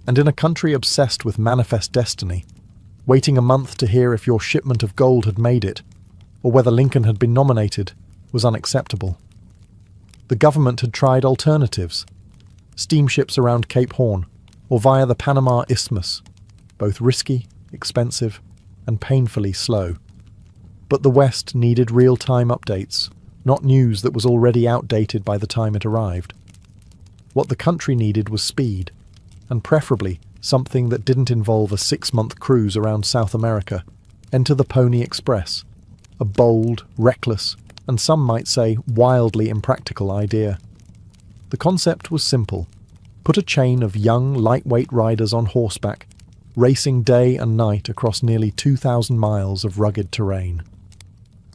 And in a country obsessed with manifest destiny, waiting a month to hear if your shipment of gold had made it, or whether Lincoln had been nominated, was unacceptable. The government had tried alternatives, steamships around Cape Horn, or via the Panama Isthmus, both risky, expensive, and painfully slow. But the West needed real-time updates, not news that was already outdated by the time it arrived. What the country needed was speed, and preferably something that didn't involve a 6-month cruise around South America. Enter the Pony Express, a bold, reckless, and some might say wildly impractical idea. The concept was simple. Put a chain of young, lightweight riders on horseback, racing day and night across nearly 2,000 miles of rugged terrain.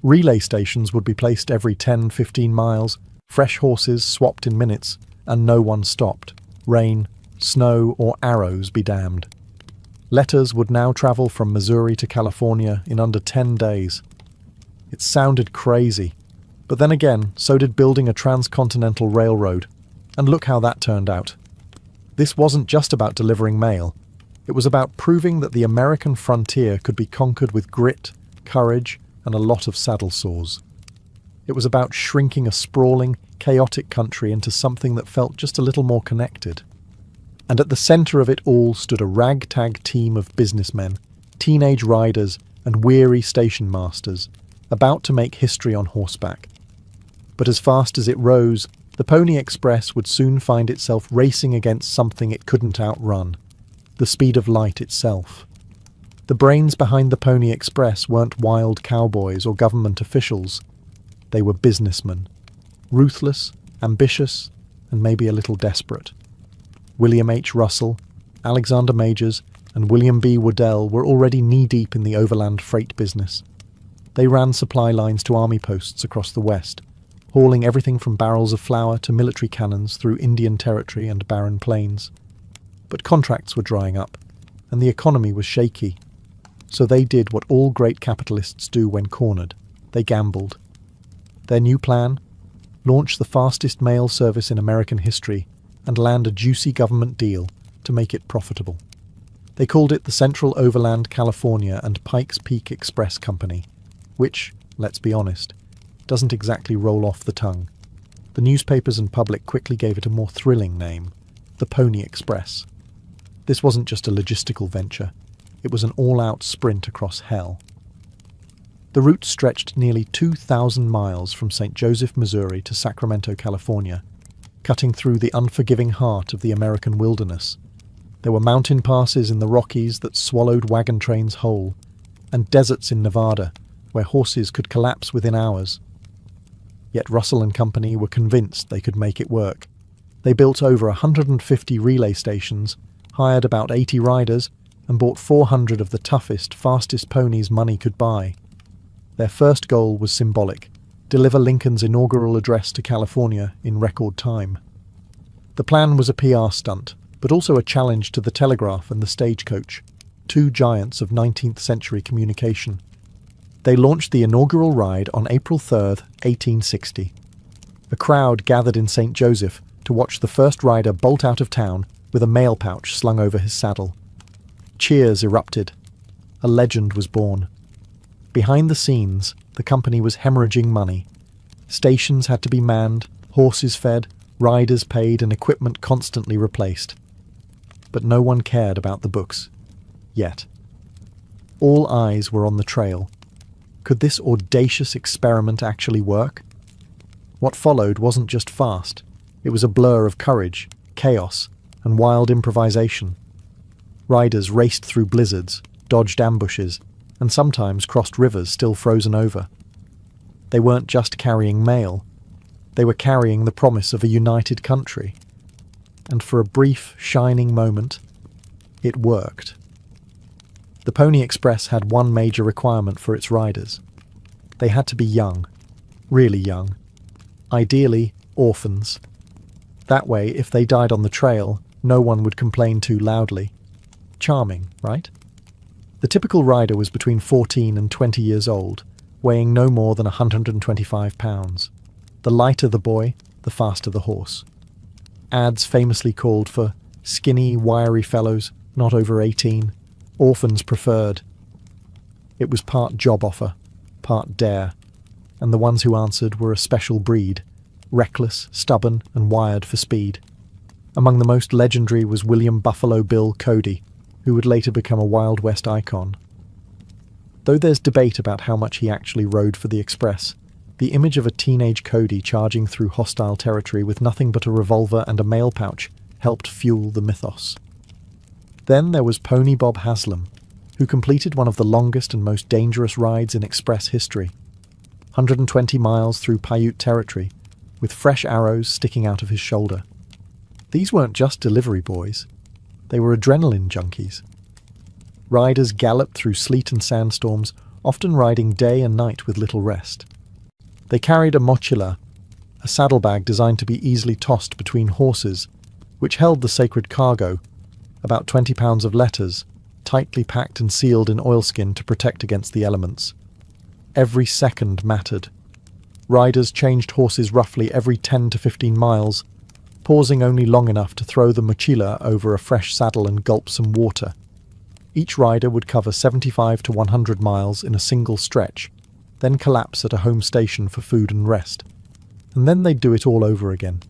Relay stations would be placed every 10-15 miles, fresh horses swapped in minutes, and no one stopped. Rain, snow, or arrows be damned. Letters would now travel from Missouri to California in under 10 days. It sounded crazy, but then again, so did building a transcontinental railroad. And look how that turned out. This wasn't just about delivering mail. It was about proving that the American frontier could be conquered with grit, courage, and a lot of saddle sores. It was about shrinking a sprawling, chaotic country into something that felt just a little more connected. And at the center of it all stood a ragtag team of businessmen, teenage riders, and weary station masters, about to make history on horseback. But as fast as it rose, the Pony Express would soon find itself racing against something it couldn't outrun, the speed of light itself. The brains behind the Pony Express weren't wild cowboys or government officials. They were businessmen, ruthless, ambitious, and maybe a little desperate. William H. Russell, Alexander Majors, and William B. Waddell were already knee-deep in the overland freight business. They ran supply lines to army posts across the West, hauling everything from barrels of flour to military cannons through Indian Territory and barren plains. But contracts were drying up, and the economy was shaky. So they did what all great capitalists do when cornered. They gambled. Their new plan? Launch the fastest mail service in American history and land a juicy government deal to make it profitable. They called it the Central Overland California and Pikes Peak Express Company, which, let's be honest, doesn't exactly roll off the tongue. The newspapers and public quickly gave it a more thrilling name, the Pony Express. This wasn't just a logistical venture, it was an all-out sprint across hell. The route stretched nearly 2,000 miles from St. Joseph, Missouri to Sacramento, California, cutting through the unforgiving heart of the American wilderness. There were mountain passes in the Rockies that swallowed wagon trains whole, and deserts in Nevada where horses could collapse within hours. Yet Russell and Company were convinced they could make it work. They built over 150 relay stations, hired about 80 riders, and bought 400 of the toughest, fastest ponies money could buy. Their first goal was symbolic: deliver Lincoln's inaugural address to California in record time. The plan was a PR stunt, but also a challenge to the telegraph and the stagecoach, two giants of 19th century communication. They launched the inaugural ride on April 3rd, 1860. A crowd gathered in St. Joseph to watch the first rider bolt out of town with a mail pouch slung over his saddle. Cheers erupted. A legend was born. Behind the scenes, the company was hemorrhaging money. Stations had to be manned, horses fed, riders paid, and equipment constantly replaced. But no one cared about the books. Yet. All eyes were on the trail. Could this audacious experiment actually work? What followed wasn't just fast. It was a blur of courage, chaos, and wild improvisation. Riders raced through blizzards, dodged ambushes, and sometimes crossed rivers still frozen over. They weren't just carrying mail. They were carrying the promise of a united country. And for a brief, shining moment, it worked. The Pony Express had one major requirement for its riders. They had to be young, really young. Ideally, orphans. That way, if they died on the trail, no one would complain too loudly. Charming, right? The typical rider was between 14 and 20 years old, weighing no more than 125 pounds. The lighter the boy, the faster the horse. Ads famously called for skinny, wiry fellows, not over 18, orphans preferred. It was part job offer, part dare, and the ones who answered were a special breed, reckless, stubborn, and wired for speed. Among the most legendary was William Buffalo Bill Cody, who would later become a Wild West icon. Though there's debate about how much he actually rode for the Express, the image of a teenage Cody charging through hostile territory with nothing but a revolver and a mail pouch helped fuel the mythos. Then there was Pony Bob Haslam, who completed one of the longest and most dangerous rides in Express history. 120 miles through Paiute territory, with fresh arrows sticking out of his shoulder. These weren't just delivery boys. They were adrenaline junkies. Riders galloped through sleet and sandstorms, often riding day and night with little rest. They carried a mochila, a saddlebag designed to be easily tossed between horses, which held the sacred cargo, about 20 pounds of letters, tightly packed and sealed in oilskin to protect against the elements. Every second mattered. Riders changed horses roughly every 10 to 15 miles, pausing only long enough to throw the mochila over a fresh saddle and gulp some water. Each rider would cover 75 to 100 miles in a single stretch, then collapse at a home station for food and rest. And then they'd do it all over again.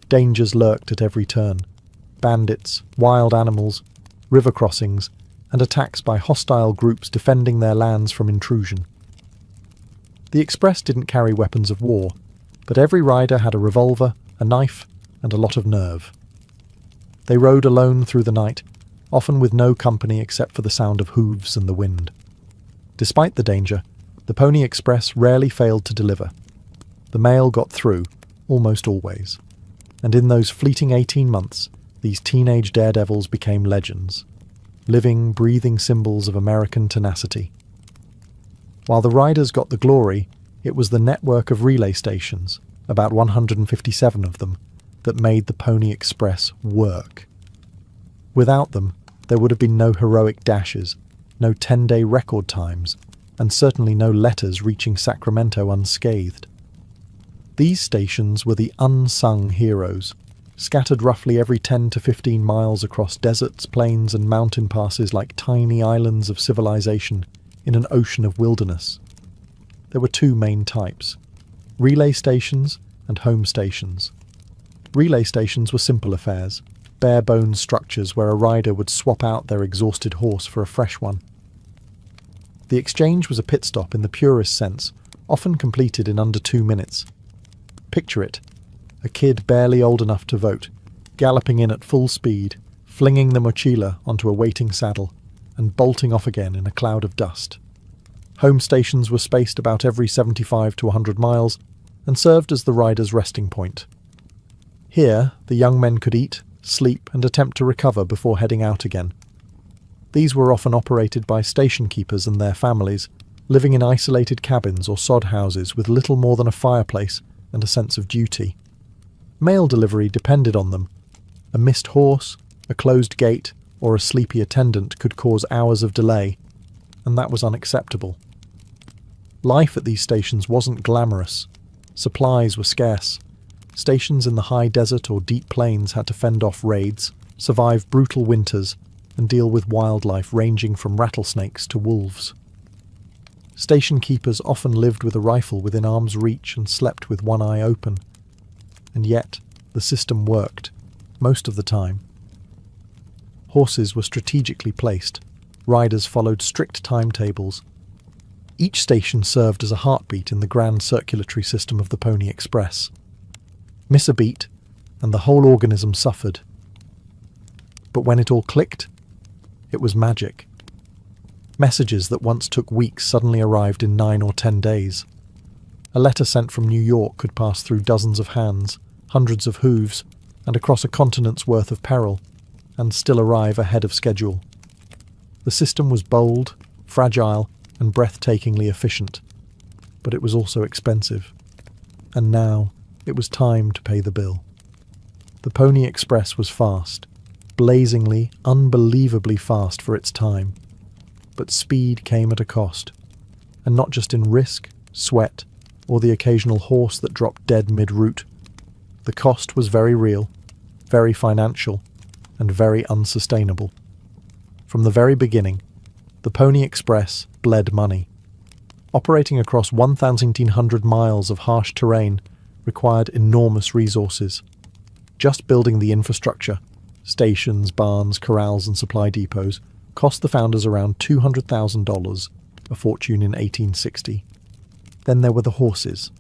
Dangers lurked at every turn. Bandits, wild animals, river crossings, and attacks by hostile groups defending their lands from intrusion. The Express didn't carry weapons of war, but every rider had a revolver, a knife, and a lot of nerve. They rode alone through the night, often with no company except for the sound of hooves and the wind. Despite the danger, the Pony Express rarely failed to deliver. The mail got through, almost always. And in those fleeting 18 months, these teenage daredevils became legends, living, breathing symbols of American tenacity. While the riders got the glory, it was the network of relay stations, about 157 of them, that made the Pony Express work. Without them, there would have been no heroic dashes, no 10-day record times, and certainly no letters reaching Sacramento unscathed. These stations were the unsung heroes, scattered roughly every 10 to 15 miles across deserts, plains, and mountain passes like tiny islands of civilization in an ocean of wilderness. There were two main types: relay stations and home stations. Relay stations were simple affairs, bare-bones structures where a rider would swap out their exhausted horse for a fresh one. The exchange was a pit stop in the purest sense, often completed in under 2 minutes. Picture it, a kid barely old enough to vote, galloping in at full speed, flinging the mochila onto a waiting saddle, and bolting off again in a cloud of dust. Home stations were spaced about every 75 to 100 miles and served as the rider's resting point. Here, the young men could eat, sleep, and attempt to recover before heading out again. These were often operated by station keepers and their families, living in isolated cabins or sod houses with little more than a fireplace and a sense of duty. Mail delivery depended on them. A missed horse, a closed gate, or a sleepy attendant could cause hours of delay, and that was unacceptable. Life at these stations wasn't glamorous. Supplies were scarce. Stations in the high desert or deep plains had to fend off raids, survive brutal winters, and deal with wildlife ranging from rattlesnakes to wolves. Station keepers often lived with a rifle within arm's reach and slept with one eye open. And yet, the system worked, most of the time. Horses were strategically placed. Riders followed strict timetables. Each station served as a heartbeat in the grand circulatory system of the Pony Express. Miss a beat, and the whole organism suffered. But when it all clicked, it was magic. Messages that once took weeks suddenly arrived in 9 or 10 days. A letter sent from New York could pass through dozens of hands, hundreds of hooves, and across a continent's worth of peril, and still arrive ahead of schedule. The system was bold, fragile, and breathtakingly efficient, but it was also expensive. And now, it was time to pay the bill. The Pony Express was fast, blazingly, unbelievably fast for its time. But speed came at a cost, and not just in risk, sweat, or the occasional horse that dropped dead mid-route. The cost was very real, very financial, and very unsustainable. From the very beginning, the Pony Express bled money. Operating across 1,700 miles of harsh terrain required enormous resources. Just building the infrastructure, stations, barns, corrals, and supply depots, cost the founders around $200,000, a fortune in 1860. Then there were the horses,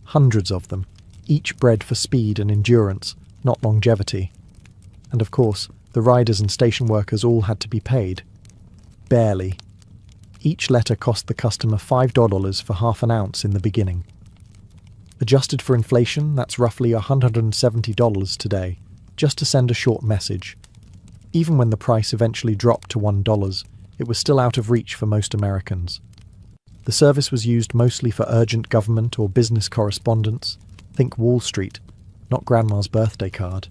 hundreds of them, each bred for speed and endurance, not longevity. And of course, the riders and station workers all had to be paid. Barely. Each letter cost the customer $5 for half an ounce in the beginning. Adjusted for inflation, that's roughly $170 today, just to send a short message. Even when the price eventually dropped to $1, it was still out of reach for most Americans. The service was used mostly for urgent government or business correspondence. Think Wall Street, not Grandma's birthday card.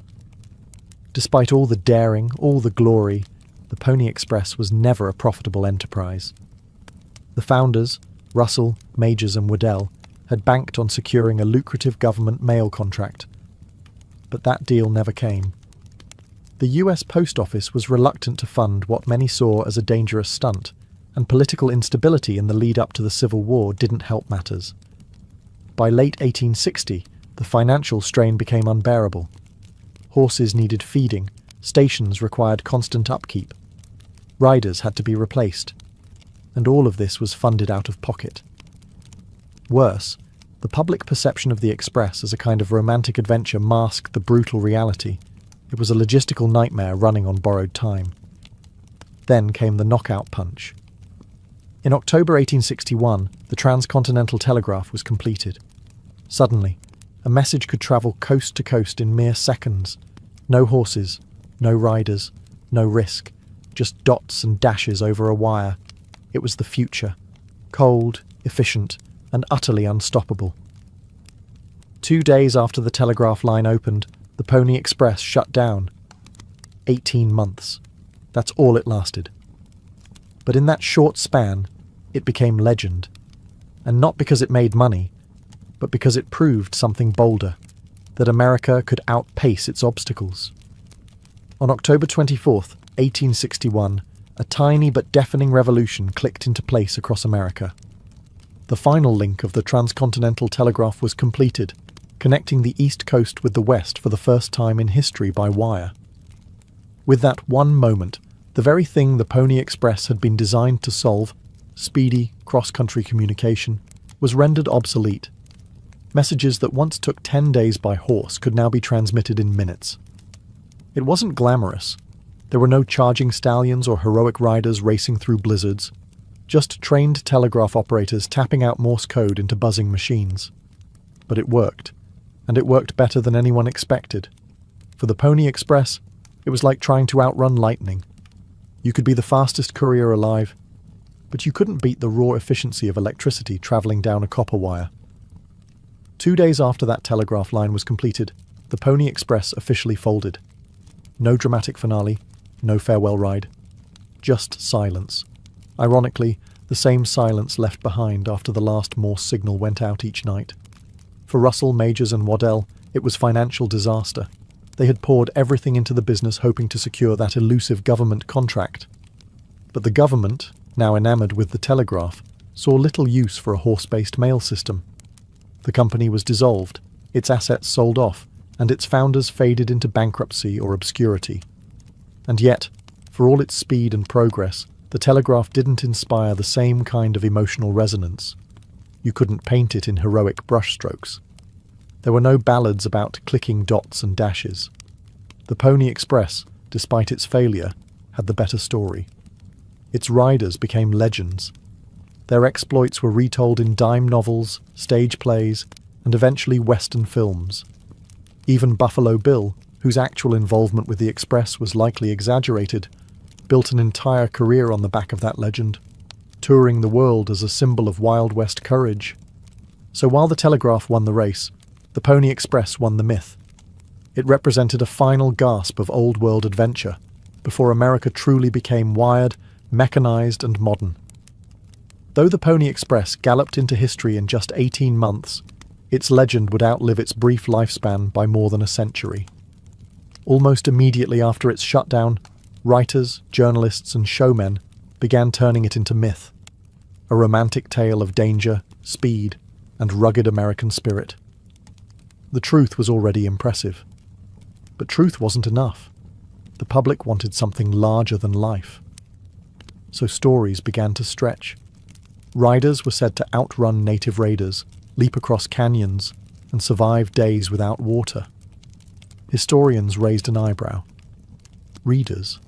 Despite all the daring, all the glory, the Pony Express was never a profitable enterprise. The founders, Russell, Majors and Waddell, had banked on securing a lucrative government mail contract. But that deal never came. The US Post Office was reluctant to fund what many saw as a dangerous stunt, and political instability in the lead-up to the Civil War didn't help matters. By late 1860, the financial strain became unbearable. Horses needed feeding, stations required constant upkeep. Riders had to be replaced, and all of this was funded out of pocket. Worse, the public perception of the Express as a kind of romantic adventure masked the brutal reality. It was a logistical nightmare running on borrowed time. Then came the knockout punch. In October 1861, the transcontinental telegraph was completed. Suddenly, a message could travel coast to coast in mere seconds. No horses, no riders, no risk, just dots and dashes over a wire. It was the future, cold, efficient, and utterly unstoppable. 2 days after the telegraph line opened, the Pony Express shut down. 18 months. That's all it lasted. But in that short span, it became legend. And not because it made money, but because it proved something bolder, that America could outpace its obstacles. On October 24th, 1861, a tiny but deafening revolution clicked into place across America. The final link of the transcontinental telegraph was completed, connecting the East Coast with the West for the first time in history by wire. With that one moment, the very thing the Pony Express had been designed to solve, speedy cross-country communication, was rendered obsolete. Messages that once took 10 days by horse could now be transmitted in minutes. It wasn't glamorous. There were no charging stallions or heroic riders racing through blizzards, just trained telegraph operators tapping out Morse code into buzzing machines. But it worked, and it worked better than anyone expected. For the Pony Express, it was like trying to outrun lightning. You could be the fastest courier alive, but you couldn't beat the raw efficiency of electricity travelling down a copper wire. 2 days after that telegraph line was completed, the Pony Express officially folded. No dramatic finale, no farewell ride. Just silence. Ironically, the same silence left behind after the last Morse signal went out each night. For Russell, Majors and Waddell, it was financial disaster. They had poured everything into the business hoping to secure that elusive government contract. But the government, now enamoured with the telegraph, saw little use for a horse-based mail system. The company was dissolved, its assets sold off, and its founders faded into bankruptcy or obscurity. And yet, for all its speed and progress, the telegraph didn't inspire the same kind of emotional resonance. You couldn't paint it in heroic brushstrokes. There were no ballads about clicking dots and dashes. The Pony Express, despite its failure, had the better story. Its riders became legends. Their exploits were retold in dime novels, stage plays, and eventually Western films. Even Buffalo Bill, whose actual involvement with the Express was likely exaggerated, built an entire career on the back of that legend, touring the world as a symbol of Wild West courage. So while the telegraph won the race, the Pony Express won the myth. It represented a final gasp of old-world adventure, before America truly became wired, mechanized and modern. Though the Pony Express galloped into history in just 18 months, its legend would outlive its brief lifespan by more than a century. Almost immediately after its shutdown, writers, journalists and showmen began turning it into myth, a romantic tale of danger, speed, and rugged American spirit. The truth was already impressive. But truth wasn't enough. The public wanted something larger than life. So stories began to stretch. Riders were said to outrun native raiders, leap across canyons, and survive days without water. Historians raised an eyebrow. Readers?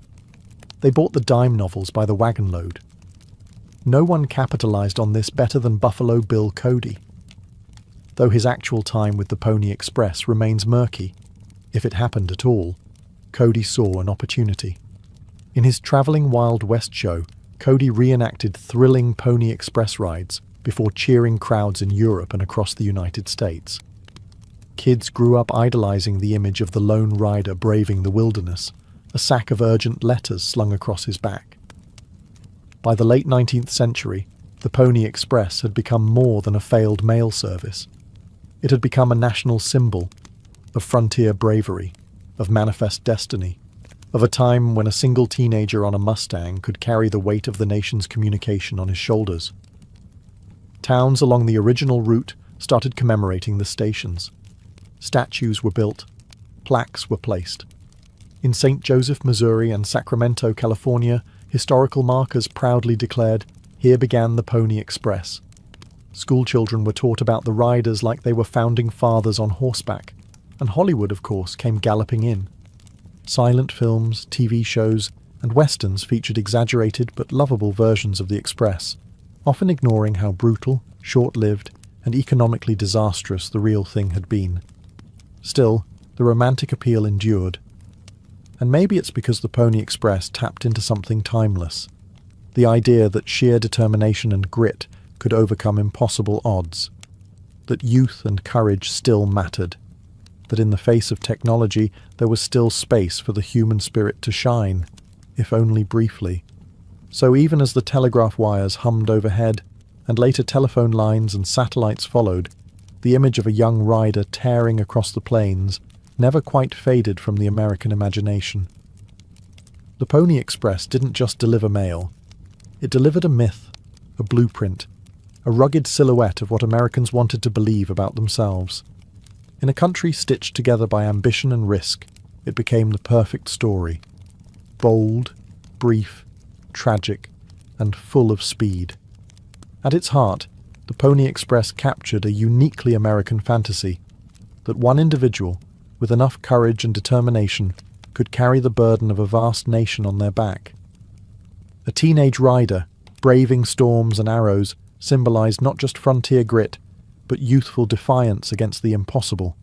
They bought the dime novels by the wagon load. No one capitalized on this better than Buffalo Bill Cody. Though his actual time with the Pony Express remains murky, if it happened at all, Cody saw an opportunity. In his travelling Wild West show, Cody reenacted thrilling Pony Express rides before cheering crowds in Europe and across the United States. Kids grew up idolizing the image of the lone rider braving the wilderness, a sack of urgent letters slung across his back. By the late 19th century, the Pony Express had become more than a failed mail service. It had become a national symbol of frontier bravery, of manifest destiny, of a time when a single teenager on a Mustang could carry the weight of the nation's communication on his shoulders. Towns along the original route started commemorating the stations. Statues were built, plaques were placed. In St. Joseph, Missouri and Sacramento, California, historical markers proudly declared, "Here began the Pony Express." Schoolchildren were taught about the riders like they were founding fathers on horseback, and Hollywood, of course, came galloping in. Silent films, TV shows, and westerns featured exaggerated but lovable versions of the Express, often ignoring how brutal, short-lived, and economically disastrous the real thing had been. Still, the romantic appeal endured. And maybe it's because the Pony Express tapped into something timeless, the idea that sheer determination and grit could overcome impossible odds, that youth and courage still mattered, that in the face of technology there was still space for the human spirit to shine, if only briefly. So even as the telegraph wires hummed overhead, and later telephone lines and satellites followed, the image of a young rider tearing across the plains never quite faded from the American imagination. The Pony Express didn't just deliver mail. It delivered a myth, a blueprint, a rugged silhouette of what Americans wanted to believe about themselves. In a country stitched together by ambition and risk, it became the perfect story. Bold, brief, tragic, and full of speed. At its heart, the Pony Express captured a uniquely American fantasy that one individual, with enough courage and determination, could carry the burden of a vast nation on their back. A teenage rider, braving storms and arrows, symbolized not just frontier grit, but youthful defiance against the impossible.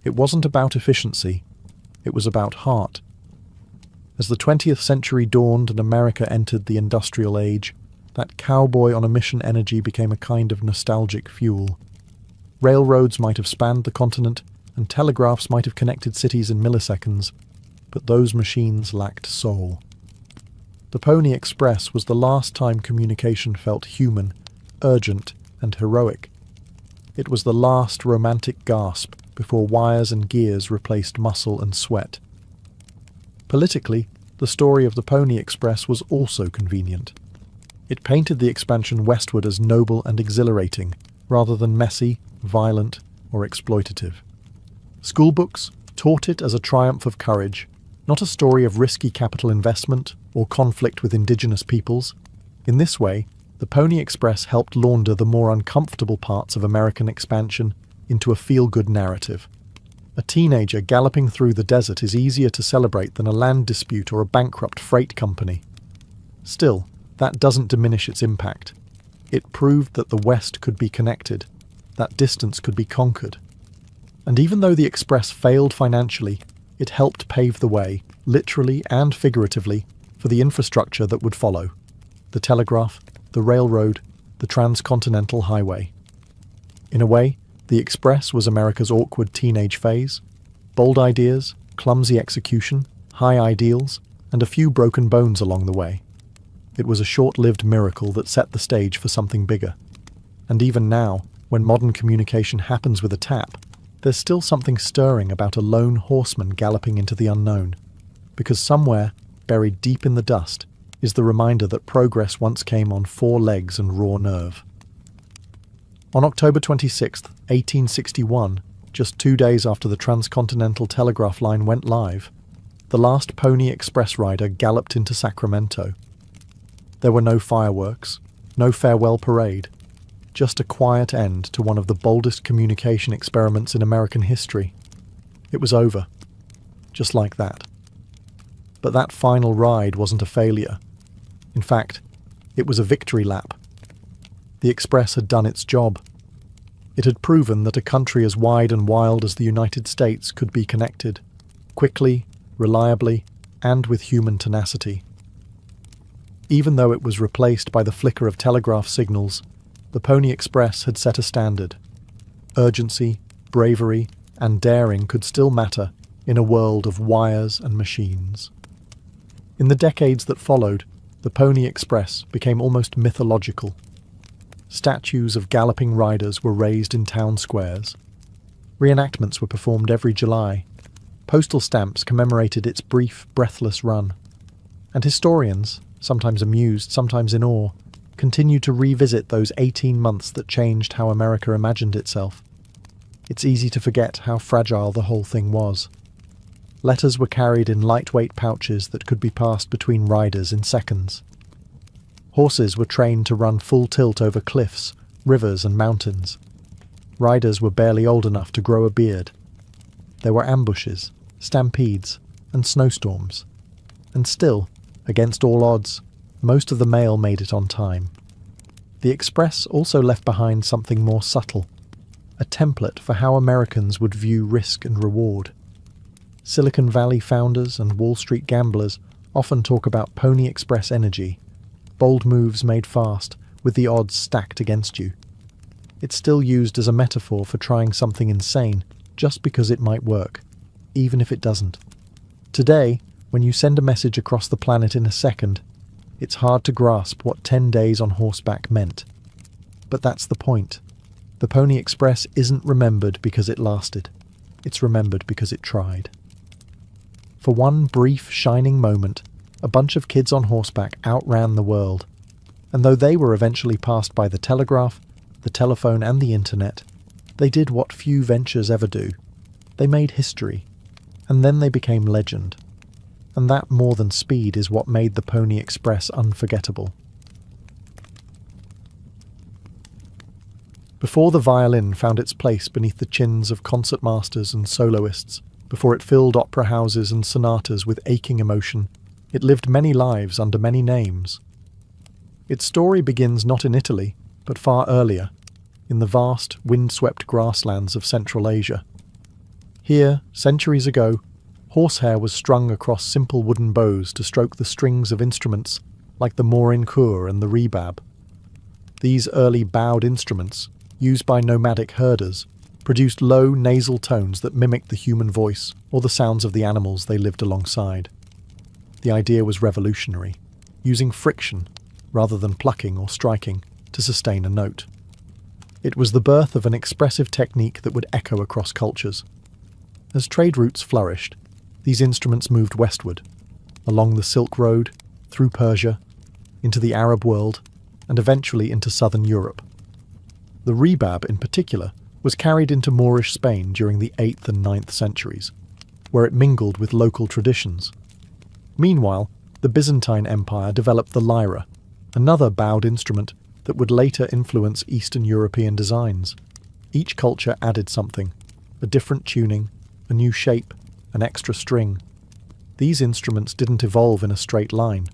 It wasn't about efficiency, it was about heart. As the 20th century dawned and America entered the industrial age, that cowboy on a mission energy became a kind of nostalgic fuel. Railroads might have spanned the continent, and telegraphs might have connected cities in milliseconds, but those machines lacked soul. The Pony Express was the last time communication felt human, urgent, and heroic. It was the last romantic gasp before wires and gears replaced muscle and sweat. Politically, the story of the Pony Express was also convenient. It painted the expansion westward as noble and exhilarating, rather than messy, violent, or exploitative. Schoolbooks taught it as a triumph of courage, not a story of risky capital investment or conflict with indigenous peoples. In this way, the Pony Express helped launder the more uncomfortable parts of American expansion into a feel-good narrative. A teenager galloping through the desert is easier to celebrate than a land dispute or a bankrupt freight company. Still, that doesn't diminish its impact. It proved that the West could be connected, that distance could be conquered. And even though the Express failed financially, it helped pave the way, literally and figuratively, for the infrastructure that would follow: the telegraph, the railroad, the transcontinental highway. In a way, the Express was America's awkward teenage phase: bold ideas, clumsy execution, high ideals, and a few broken bones along the way. It was a short-lived miracle that set the stage for something bigger. And even now, when modern communication happens with a tap, there's still something stirring about a lone horseman galloping into the unknown, because somewhere, buried deep in the dust, is the reminder that progress once came on 4 legs and raw nerve. On October 26, 1861, just 2 days after the transcontinental telegraph line went live, the last Pony Express rider galloped into Sacramento. There were no fireworks, no farewell parade, just a quiet end to one of the boldest communication experiments in American history. It was over, just like that. But that final ride wasn't a failure. In fact, it was a victory lap. The Express had done its job. It had proven that a country as wide and wild as the United States could be connected, quickly, reliably, and with human tenacity. Even though it was replaced by the flicker of telegraph signals, the Pony Express had set a standard. Urgency, bravery, and daring could still matter in a world of wires and machines. In the decades that followed, the Pony Express became almost mythological. Statues of galloping riders were raised in town squares. Reenactments were performed every July. Postal stamps commemorated its brief, breathless run. And historians, sometimes amused, sometimes in awe, continued to revisit those 18 months that changed how America imagined itself. It's easy to forget how fragile the whole thing was. Letters were carried in lightweight pouches that could be passed between riders in seconds. Horses were trained to run full tilt over cliffs, rivers, and mountains. Riders were barely old enough to grow a beard. There were ambushes, stampedes, and snowstorms. And still, against all odds, most of the mail made it on time. The Express also left behind something more subtle, a template for how Americans would view risk and reward. Silicon Valley founders and Wall Street gamblers often talk about Pony Express energy, bold moves made fast, with the odds stacked against you. It's still used as a metaphor for trying something insane just because it might work, even if it doesn't. Today, when you send a message across the planet in a second, it's hard to grasp what 10 days on horseback meant. But that's the point. The Pony Express isn't remembered because it lasted. It's remembered because it tried. For one brief, shining moment, a bunch of kids on horseback outran the world. And though they were eventually passed by the telegraph, the telephone and the internet, they did what few ventures ever do. They made history, and then they became legend. And that more than speed is what made the Pony Express unforgettable. Before the violin found its place beneath the chins of concertmasters and soloists, before it filled opera houses and sonatas with aching emotion, it lived many lives under many names. Its story begins not in Italy, but far earlier, in the vast, wind-swept grasslands of Central Asia. Here, centuries ago, horsehair was strung across simple wooden bows to stroke the strings of instruments like the morin-kur and the rebab. These early bowed instruments, used by nomadic herders, produced low nasal tones that mimicked the human voice or the sounds of the animals they lived alongside. The idea was revolutionary, using friction rather than plucking or striking to sustain a note. It was the birth of an expressive technique that would echo across cultures. As trade routes flourished, these instruments moved westward, along the Silk Road, through Persia, into the Arab world, and eventually into southern Europe. The rebab, in particular, was carried into Moorish Spain during the 8th and 9th centuries, where it mingled with local traditions. Meanwhile, the Byzantine Empire developed the lyra, another bowed instrument that would later influence Eastern European designs. Each culture added something, a different tuning, a new shape, an extra string. These instruments didn't evolve in a straight line.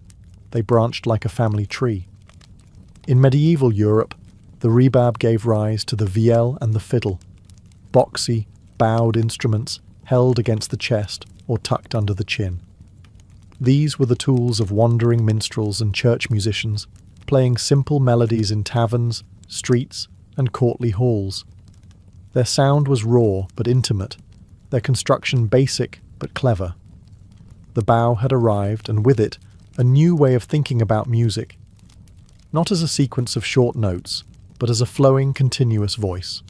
They branched like a family tree. In medieval Europe, the rebab gave rise to the vielle and the fiddle, boxy, bowed instruments held against the chest or tucked under the chin. These were the tools of wandering minstrels and church musicians, playing simple melodies in taverns, streets, and courtly halls. Their sound was raw but intimate, their construction basic but clever. The bow had arrived, and with it, a new way of thinking about music, not as a sequence of short notes, but as a flowing, continuous voice.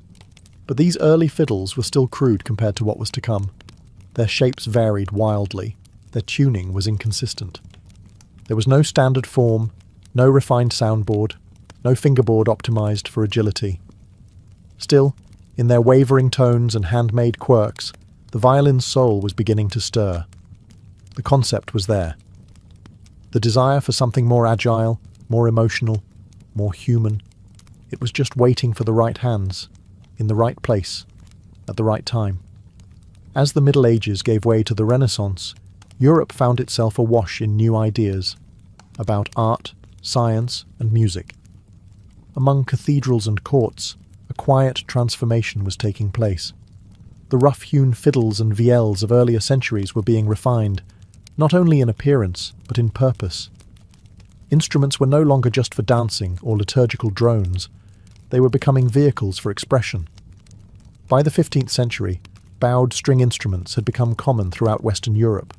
But these early fiddles were still crude compared to what was to come. Their shapes varied wildly, their tuning was inconsistent. There was no standard form, no refined soundboard, no fingerboard optimized for agility. Still, in their wavering tones and handmade quirks, the violin's soul was beginning to stir. The concept was there. The desire for something more agile, more emotional, more human. It was just waiting for the right hands, in the right place, at the right time. As the Middle Ages gave way to the Renaissance, Europe found itself awash in new ideas about art, science, and music. Among cathedrals and courts, a quiet transformation was taking place. The rough-hewn fiddles and vielles of earlier centuries were being refined, not only in appearance, but in purpose. Instruments were no longer just for dancing or liturgical drones. They were becoming vehicles for expression. By the 15th century, bowed string instruments had become common throughout Western Europe.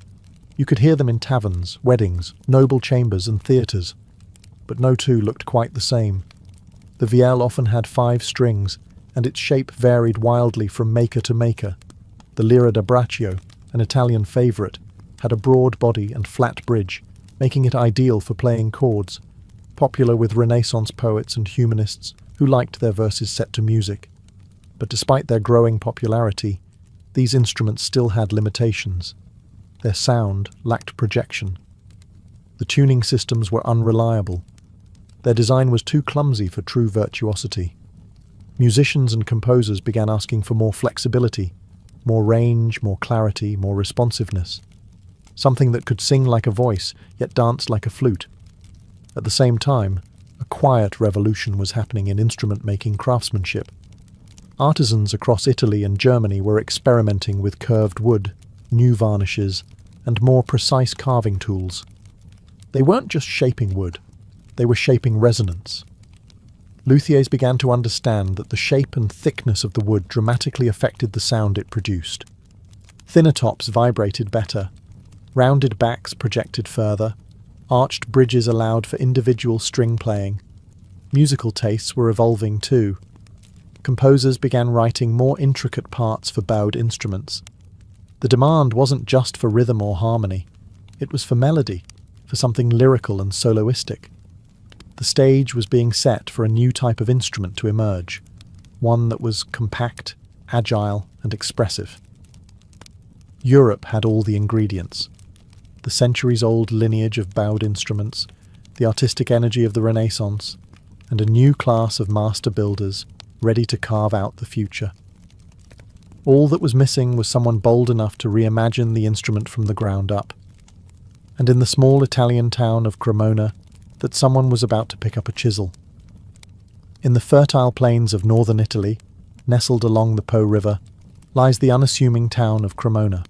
You could hear them in taverns, weddings, noble chambers, and theatres. But no two looked quite the same. The vielle often had 5 strings, and its shape varied wildly from maker to maker. The lira da braccio, an Italian favourite, had a broad body and flat bridge, making it ideal for playing chords, popular with Renaissance poets and humanists who liked their verses set to music. But despite their growing popularity, these instruments still had limitations. Their sound lacked projection. The tuning systems were unreliable. Their design was too clumsy for true virtuosity. Musicians and composers began asking for more flexibility, more range, more clarity, more responsiveness. Something that could sing like a voice, yet dance like a flute. At the same time, a quiet revolution was happening in instrument-making craftsmanship. Artisans across Italy and Germany were experimenting with curved wood, new varnishes, and more precise carving tools. They weren't just shaping wood, they were shaping resonance. Luthiers began to understand that the shape and thickness of the wood dramatically affected the sound it produced. Thinner tops vibrated better, rounded backs projected further, arched bridges allowed for individual string playing. Musical tastes were evolving too. Composers began writing more intricate parts for bowed instruments. The demand wasn't just for rhythm or harmony, it was for melody, for something lyrical and soloistic. The stage was being set for a new type of instrument to emerge, one that was compact, agile, and expressive. Europe had all the ingredients: the centuries-old lineage of bowed instruments, the artistic energy of the Renaissance, and a new class of master builders ready to carve out the future. All that was missing was someone bold enough to reimagine the instrument from the ground up. And in the small Italian town of Cremona, that someone was about to pick up a chisel. In the fertile plains of northern Italy, nestled along the Po River, lies the unassuming town of Cremona.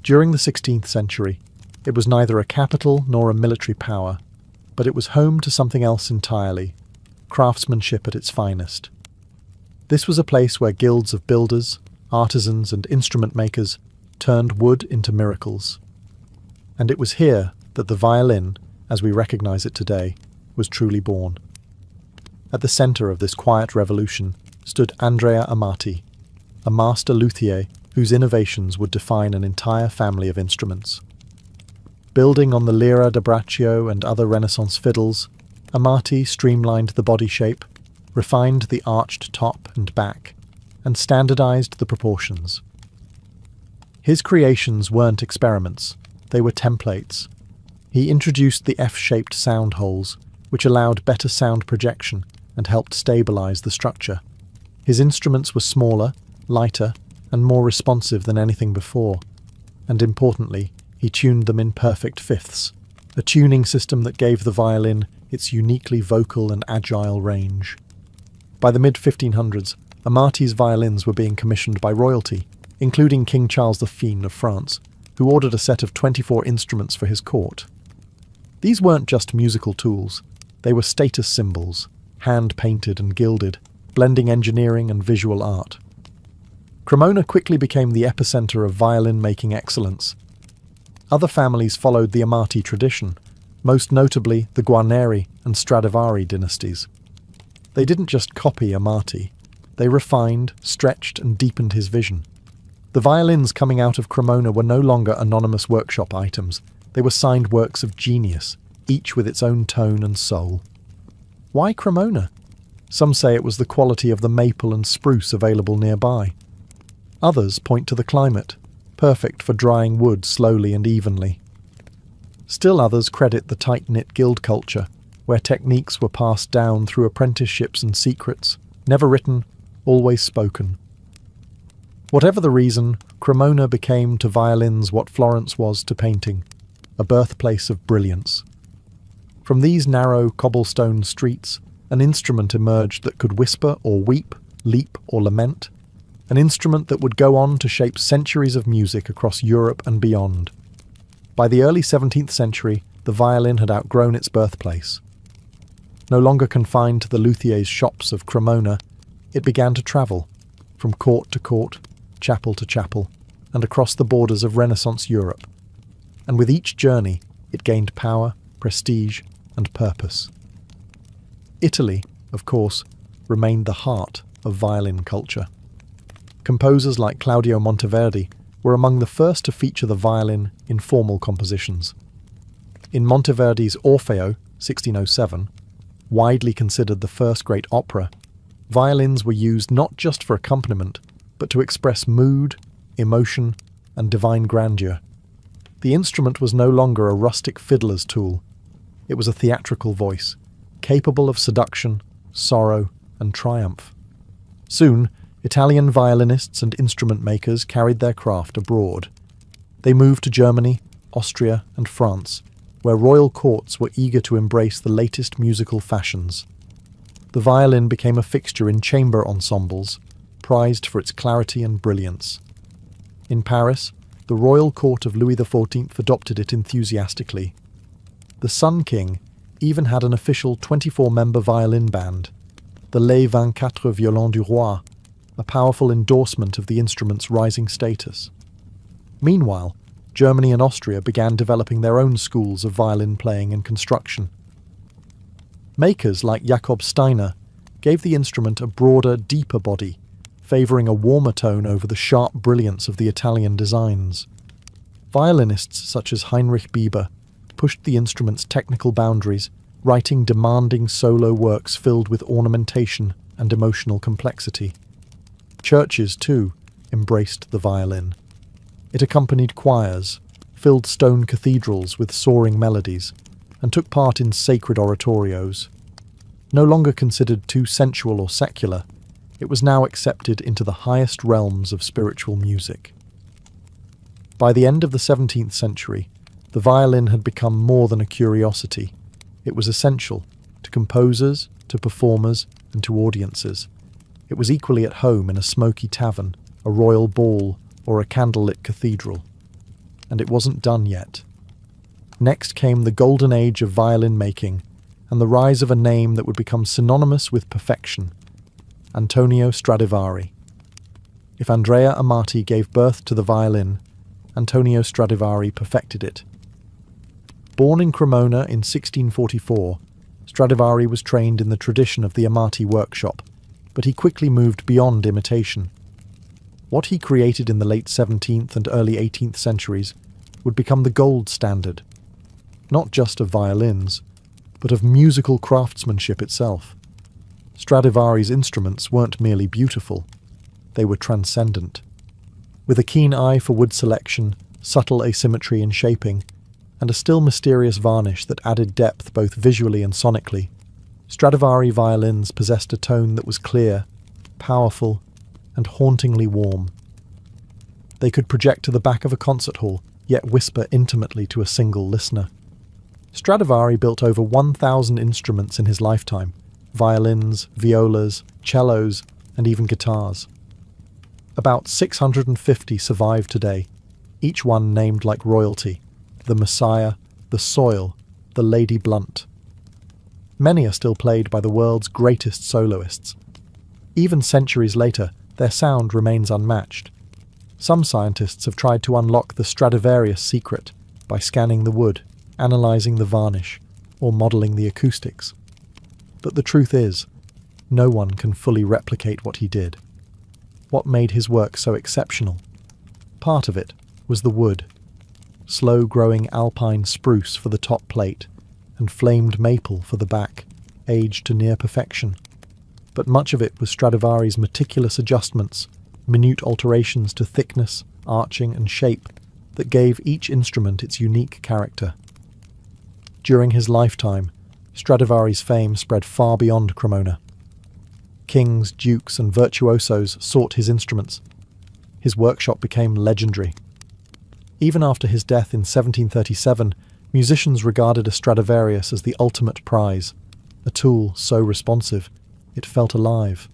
During the 16th century, it was neither a capital nor a military power, but it was home to something else entirely: craftsmanship at its finest. This was a place where guilds of builders, artisans, and instrument makers turned wood into miracles. And it was here that the violin, as we recognize it today, was truly born. At the center of this quiet revolution stood Andrea Amati, a master luthier whose innovations would define an entire family of instruments. Building on the lira da braccio and other Renaissance fiddles, Amati streamlined the body shape, refined the arched top and back, and standardized the proportions. His creations weren't experiments, they were templates. He introduced the F-shaped sound holes, which allowed better sound projection and helped stabilize the structure. His instruments were smaller, lighter, and more responsive than anything before, and importantly, he tuned them in perfect fifths, a tuning system that gave the violin its uniquely vocal and agile range. By the mid-1500s, Amati's violins were being commissioned by royalty, including King Charles V of France, who ordered a set of 24 instruments for his court. These weren't just musical tools, they were status symbols, hand-painted and gilded, blending engineering and visual art. Cremona quickly became the epicenter of violin-making excellence. Other families followed the Amati tradition, most notably the Guarneri and Stradivari dynasties. They didn't just copy Amati, they refined, stretched, and deepened his vision. The violins coming out of Cremona were no longer anonymous workshop items. They were signed works of genius, each with its own tone and soul. Why Cremona? Some say it was the quality of the maple and spruce available nearby. Others point to the climate, perfect for drying wood slowly and evenly. Still others credit the tight-knit guild culture, where techniques were passed down through apprenticeships and secrets, never written, always spoken. Whatever the reason, Cremona became to violins what Florence was to painting, a birthplace of brilliance. From these narrow cobblestone streets, an instrument emerged that could whisper or weep, leap or lament, an instrument that would go on to shape centuries of music across Europe and beyond. By the early 17th century, the violin had outgrown its birthplace. No longer confined to the luthier's shops of Cremona, it began to travel, from court to court, chapel to chapel, and across the borders of Renaissance Europe. And with each journey, it gained power, prestige, and purpose. Italy, of course, remained the heart of violin culture. Composers like Claudio Monteverdi were among the first to feature the violin in formal compositions. In Monteverdi's Orfeo, 1607, widely considered the first great opera, violins were used not just for accompaniment, but to express mood, emotion, and divine grandeur. The instrument was no longer a rustic fiddler's tool. It was a theatrical voice, capable of seduction, sorrow, and triumph. Soon, Italian violinists and instrument makers carried their craft abroad. They moved to Germany, Austria, and France, where royal courts were eager to embrace the latest musical fashions. The violin became a fixture in chamber ensembles, prized for its clarity and brilliance. In Paris, the royal court of Louis XIV adopted it enthusiastically. The Sun King even had an official 24-member violin band, the Les 24 Violons du Roi, a powerful endorsement of the instrument's rising status. Meanwhile, Germany and Austria began developing their own schools of violin playing and construction. Makers like Jakob Steiner gave the instrument a broader, deeper body, favouring a warmer tone over the sharp brilliance of the Italian designs. Violinists such as Heinrich Bieber pushed the instrument's technical boundaries writing demanding solo works filled with ornamentation and emotional complexity. Churches, too, embraced the violin. It accompanied choirs, filled stone cathedrals with soaring melodies, and took part in sacred oratorios. No longer considered too sensual or secular, it was now accepted into the highest realms of spiritual music. By the end of the 17th century, the violin had become more than a curiosity. It was essential to composers, to performers, and to audiences. It was equally at home in a smoky tavern, a royal ball, or a candlelit cathedral. And it wasn't done yet. Next came the golden age of violin making, and the rise of a name that would become synonymous with perfection: Antonio Stradivari. If Andrea Amati gave birth to the violin, Antonio Stradivari perfected it. Born in Cremona in 1644, Stradivari was trained in the tradition of the Amati workshop, but he quickly moved beyond imitation. What he created in the late 17th and early 18th centuries would become the gold standard, not just of violins, but of musical craftsmanship itself. Stradivari's instruments weren't merely beautiful, they were transcendent. With a keen eye for wood selection, subtle asymmetry in shaping, and a still mysterious varnish that added depth both visually and sonically, Stradivari violins possessed a tone that was clear, powerful, and hauntingly warm. They could project to the back of a concert hall, yet whisper intimately to a single listener. Stradivari built over 1,000 instruments in his lifetime: violins, violas, cellos, and even guitars. About 650 survive today, each one named like royalty: the Messiah, the Soil, the Lady Blunt. Many are still played by the world's greatest soloists. Even centuries later, their sound remains unmatched. Some scientists have tried to unlock the Stradivarius secret by scanning the wood, analysing the varnish, or modelling the acoustics. But the truth is, no one can fully replicate what he did. What made his work so exceptional? Part of it was the wood. Slow-growing alpine spruce for the top plate, and flamed maple for the back, aged to near perfection. But much of it was Stradivari's meticulous adjustments, minute alterations to thickness, arching, and shape that gave each instrument its unique character. During his lifetime, Stradivari's fame spread far beyond Cremona. Kings, dukes, and virtuosos sought his instruments. His workshop became legendary. Even after his death in 1737, musicians regarded a Stradivarius as the ultimate prize, a tool so responsive it felt alive.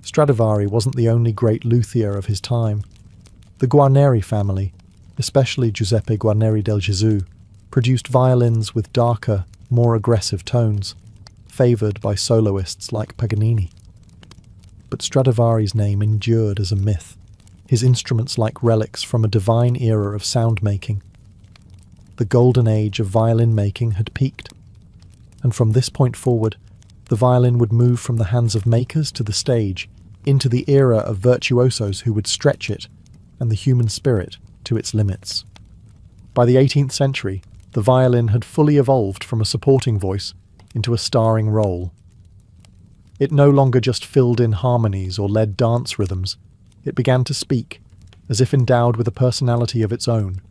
Stradivari wasn't the only great luthier of his time. The Guarneri family, especially Giuseppe Guarneri del Gesù, produced violins with darker, more aggressive tones, favoured by soloists like Paganini. But Stradivari's name endured as a myth, his instruments like relics from a divine era of sound-making. The golden age of violin making had peaked, and from this point forward, the violin would move from the hands of makers to the stage, into the era of virtuosos who would stretch it, and the human spirit, to its limits. By the 18th century, the violin had fully evolved from a supporting voice into a starring role. It no longer just filled in harmonies or led dance rhythms, it began to speak, as if endowed with a personality of its own.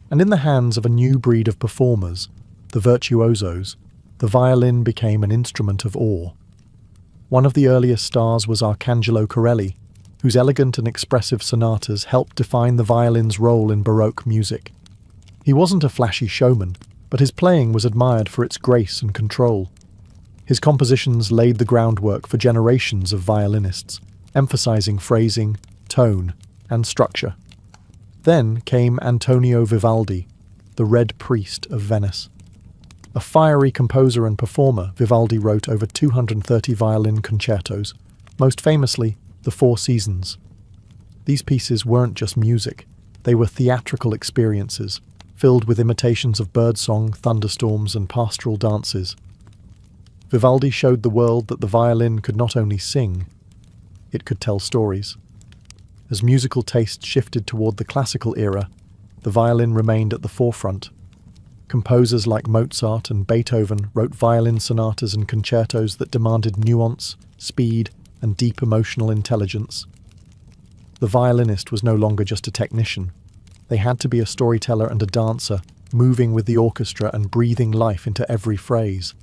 And in the hands of a new breed of performers, the virtuosos, the violin became an instrument of awe. One of the earliest stars was Arcangelo Corelli, whose elegant and expressive sonatas helped define the violin's role in Baroque music. He wasn't a flashy showman, but his playing was admired for its grace and control. His compositions laid the groundwork for generations of violinists, emphasizing phrasing, tone, and structure. Then came Antonio Vivaldi, the Red Priest of Venice. A fiery composer and performer, Vivaldi wrote over 230 violin concertos, most famously the Four Seasons. These pieces weren't just music, they were theatrical experiences, filled with imitations of birdsong, thunderstorms, and pastoral dances. Vivaldi showed the world that the violin could not only sing, it could tell stories. As musical taste shifted toward the classical era, the violin remained at the forefront. Composers like Mozart and Beethoven wrote violin sonatas and concertos that demanded nuance, speed, and deep emotional intelligence. The violinist was no longer just a technician. They had to be a storyteller and a dancer, moving with the orchestra and breathing life into every phrase.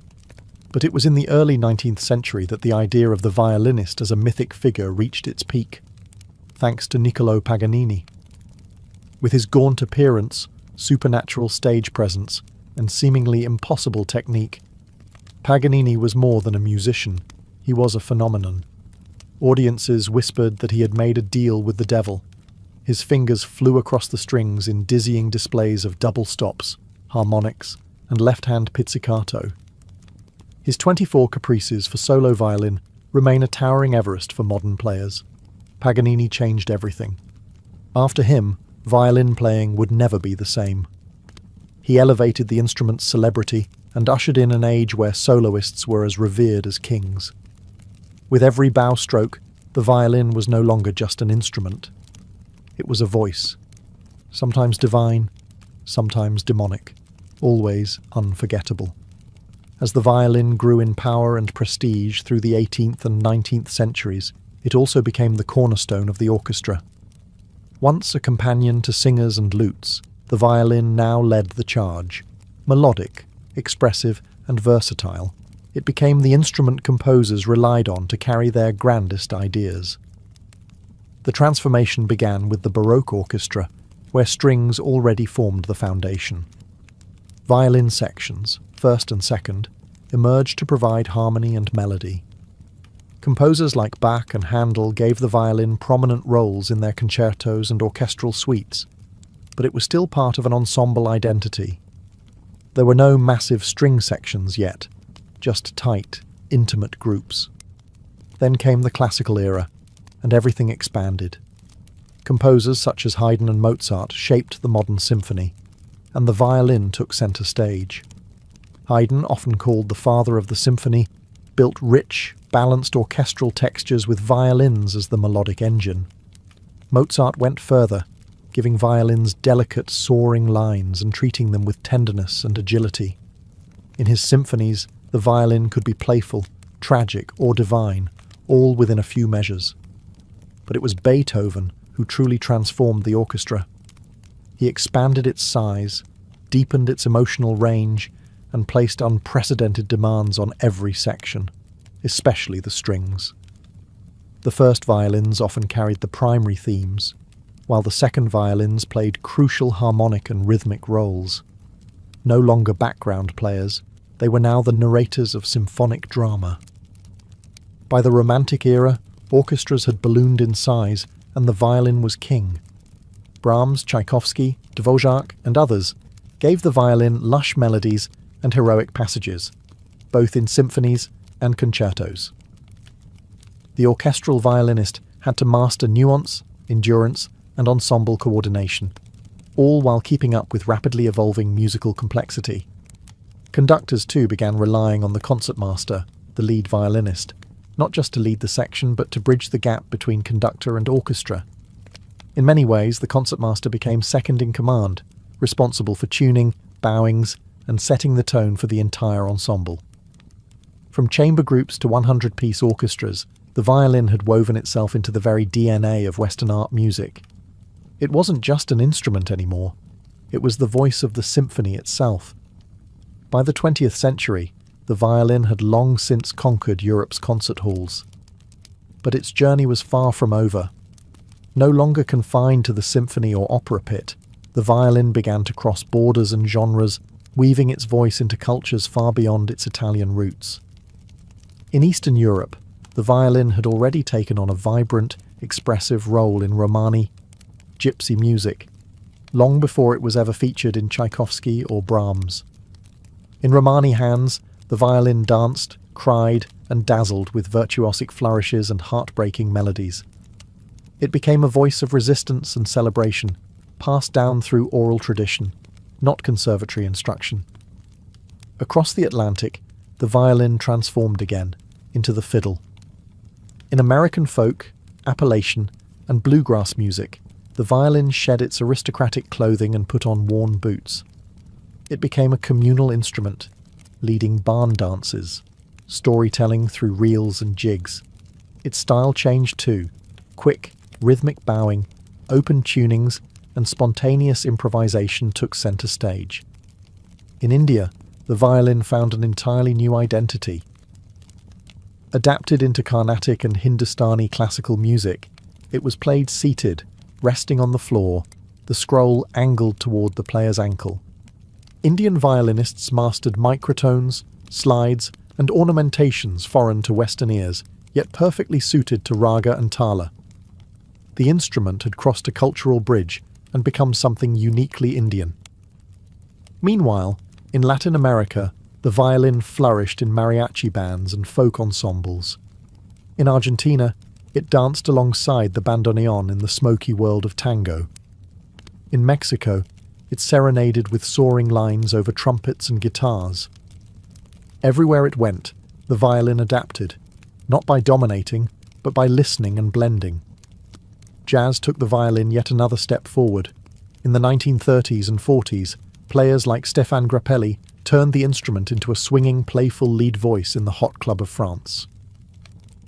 But it was in the early 19th century that the idea of the violinist as a mythic figure reached its peak, thanks to Niccolò Paganini. With his gaunt appearance, supernatural stage presence, and seemingly impossible technique, Paganini was more than a musician. He was a phenomenon. Audiences whispered that he had made a deal with the devil. His fingers flew across the strings in dizzying displays of double stops, harmonics, and left-hand pizzicato. His 24 caprices for solo violin remain a towering Everest for modern players. Paganini changed everything. After him, violin playing would never be the same. He elevated the instrument's celebrity and ushered in an age where soloists were as revered as kings. With every bow stroke, the violin was no longer just an instrument. It was a voice, sometimes divine, sometimes demonic, always unforgettable. As the violin grew in power and prestige through the 18th and 19th centuries, it also became the cornerstone of the orchestra. Once a companion to singers and lutes, the violin now led the charge. Melodic, expressive, and versatile, it became the instrument composers relied on to carry their grandest ideas. The transformation began with the Baroque orchestra, where strings already formed the foundation. Violin sections, first and second, emerged to provide harmony and melody. Composers like Bach and Handel gave the violin prominent roles in their concertos and orchestral suites, but it was still part of an ensemble identity. There were no massive string sections yet, just tight, intimate groups. Then came the classical era, and everything expanded. Composers such as Haydn and Mozart shaped the modern symphony, and the violin took centre stage. Haydn, often called the father of the symphony, built rich, balanced orchestral textures with violins as the melodic engine. Mozart went further, giving violins delicate, soaring lines and treating them with tenderness and agility. In his symphonies, the violin could be playful, tragic, or divine, all within a few measures. But it was Beethoven who truly transformed the orchestra. He expanded its size, deepened its emotional range, and placed unprecedented demands on every section, especially the strings. The first violins often carried the primary themes, while the second violins played crucial harmonic and rhythmic roles. No longer background players, they were now the narrators of symphonic drama. By the Romantic era, orchestras had ballooned in size, and the violin was king. Brahms, Tchaikovsky, Dvorak, and others gave the violin lush melodies and heroic passages, both in symphonies and concertos. The orchestral violinist had to master nuance, endurance, and ensemble coordination, all while keeping up with rapidly evolving musical complexity. Conductors too began relying on the concertmaster, the lead violinist, not just to lead the section but to bridge the gap between conductor and orchestra. In many ways, the concertmaster became second in command, responsible for tuning, bowings, and setting the tone for the entire ensemble. From chamber groups to 100-piece orchestras, the violin had woven itself into the very DNA of Western art music. It wasn't just an instrument anymore. It was the voice of the symphony itself. By the 20th century, the violin had long since conquered Europe's concert halls. But its journey was far from over. No longer confined to the symphony or opera pit, the violin began to cross borders and genres, weaving its voice into cultures far beyond its Italian roots. In Eastern Europe, the violin had already taken on a vibrant, expressive role in Romani, gypsy music, long before it was ever featured in Tchaikovsky or Brahms. In Romani hands, the violin danced, cried, and dazzled with virtuosic flourishes and heartbreaking melodies. It became a voice of resistance and celebration, passed down through oral tradition, not conservatory instruction. Across the Atlantic, the violin transformed again into the fiddle. In American folk, Appalachian, and bluegrass music, the violin shed its aristocratic clothing and put on worn boots. It became a communal instrument, leading barn dances, storytelling through reels and jigs. Its style changed too: quick, rhythmic bowing, open tunings, and spontaneous improvisation took center stage. In India, the violin found an entirely new identity. Adapted into Carnatic and Hindustani classical music, it was played seated, resting on the floor, the scroll angled toward the player's ankle. Indian violinists mastered microtones, slides, and ornamentations foreign to Western ears, yet perfectly suited to raga and tala. The instrument had crossed a cultural bridge and become something uniquely Indian. Meanwhile, in Latin America, the violin flourished in mariachi bands and folk ensembles. In Argentina, it danced alongside the bandoneon in the smoky world of tango. In Mexico, it serenaded with soaring lines over trumpets and guitars. Everywhere it went, the violin adapted, not by dominating, but by listening and blending. Jazz took the violin yet another step forward. In the 1930s and 40s, players like Stéphane Grappelli turned the instrument into a swinging, playful lead voice in the hot club of France.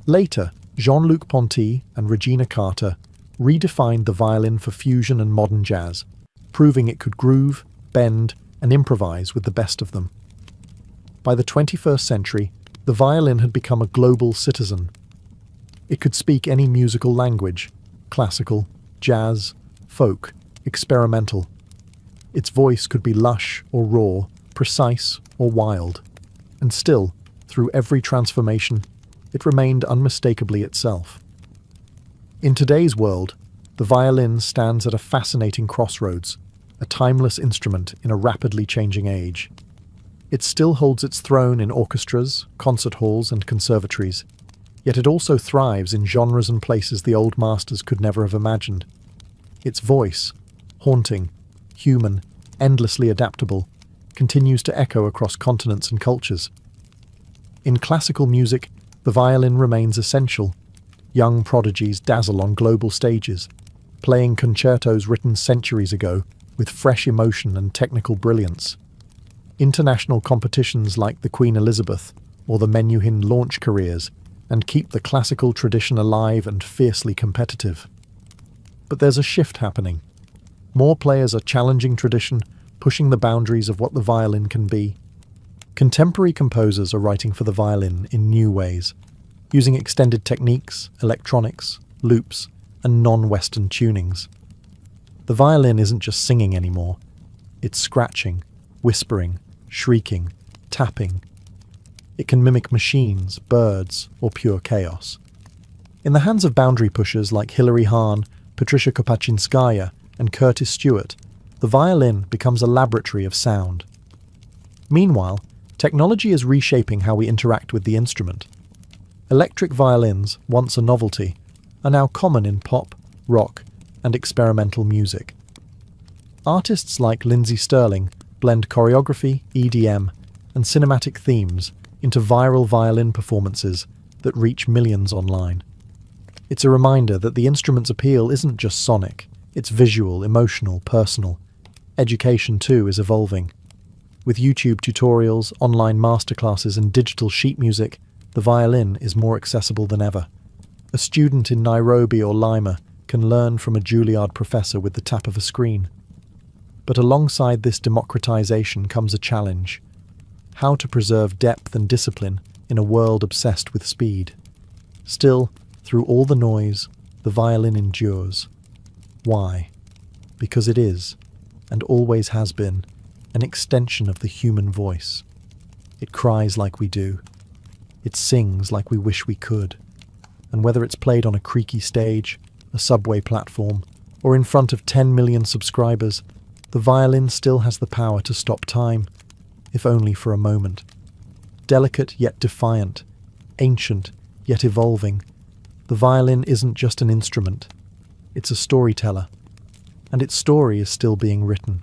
Later, Jean-Luc Ponty and Regina Carter redefined the violin for fusion and modern jazz, proving it could groove, bend, and improvise with the best of them. By the 21st century, the violin had become a global citizen. It could speak any musical language: classical, jazz, folk, experimental. Its voice could be lush or raw, precise or wild. And still, through every transformation, it remained unmistakably itself. In today's world, the violin stands at a fascinating crossroads, a timeless instrument in a rapidly changing age. It still holds its throne in orchestras, concert halls, and conservatories, yet it also thrives in genres and places the old masters could never have imagined. Its voice, haunting, human, endlessly adaptable, continues to echo across continents and cultures. In classical music, the violin remains essential. Young prodigies dazzle on global stages, playing concertos written centuries ago with fresh emotion and technical brilliance. International competitions like the Queen Elizabeth or the Menuhin launch careers and keep the classical tradition alive and fiercely competitive. But there's a shift happening. More players are challenging tradition, pushing the boundaries of what the violin can be. Contemporary composers are writing for the violin in new ways, using extended techniques, electronics, loops, and non-Western tunings. The violin isn't just singing anymore. It's scratching, whispering, shrieking, tapping. It can mimic machines, birds, or pure chaos. In the hands of boundary pushers like Hilary Hahn, Patricia Kopachinskaya, and Curtis Stewart, the violin becomes a laboratory of sound. Meanwhile, technology is reshaping how we interact with the instrument. Electric violins, once a novelty, are now common in pop, rock, and experimental music. Artists like Lindsey Stirling blend choreography, EDM, and cinematic themes into viral violin performances that reach millions online. It's a reminder that the instrument's appeal isn't just sonic, it's visual, emotional, personal. Education, too, is evolving. With YouTube tutorials, online masterclasses, and digital sheet music, the violin is more accessible than ever. A student in Nairobi or Lima can learn from a Juilliard professor with the tap of a screen. But alongside this democratization comes a challenge: how to preserve depth and discipline in a world obsessed with speed. Still, through all the noise, the violin endures. Why? Because it is, and always has been, an extension of the human voice. It cries like we do. It sings like we wish we could. And whether it's played on a creaky stage, a subway platform, or in front of 10 million subscribers, the violin still has the power to stop time, if only for a moment. Delicate yet defiant, ancient yet evolving, the violin isn't just an instrument, it's a storyteller, and its story is still being written.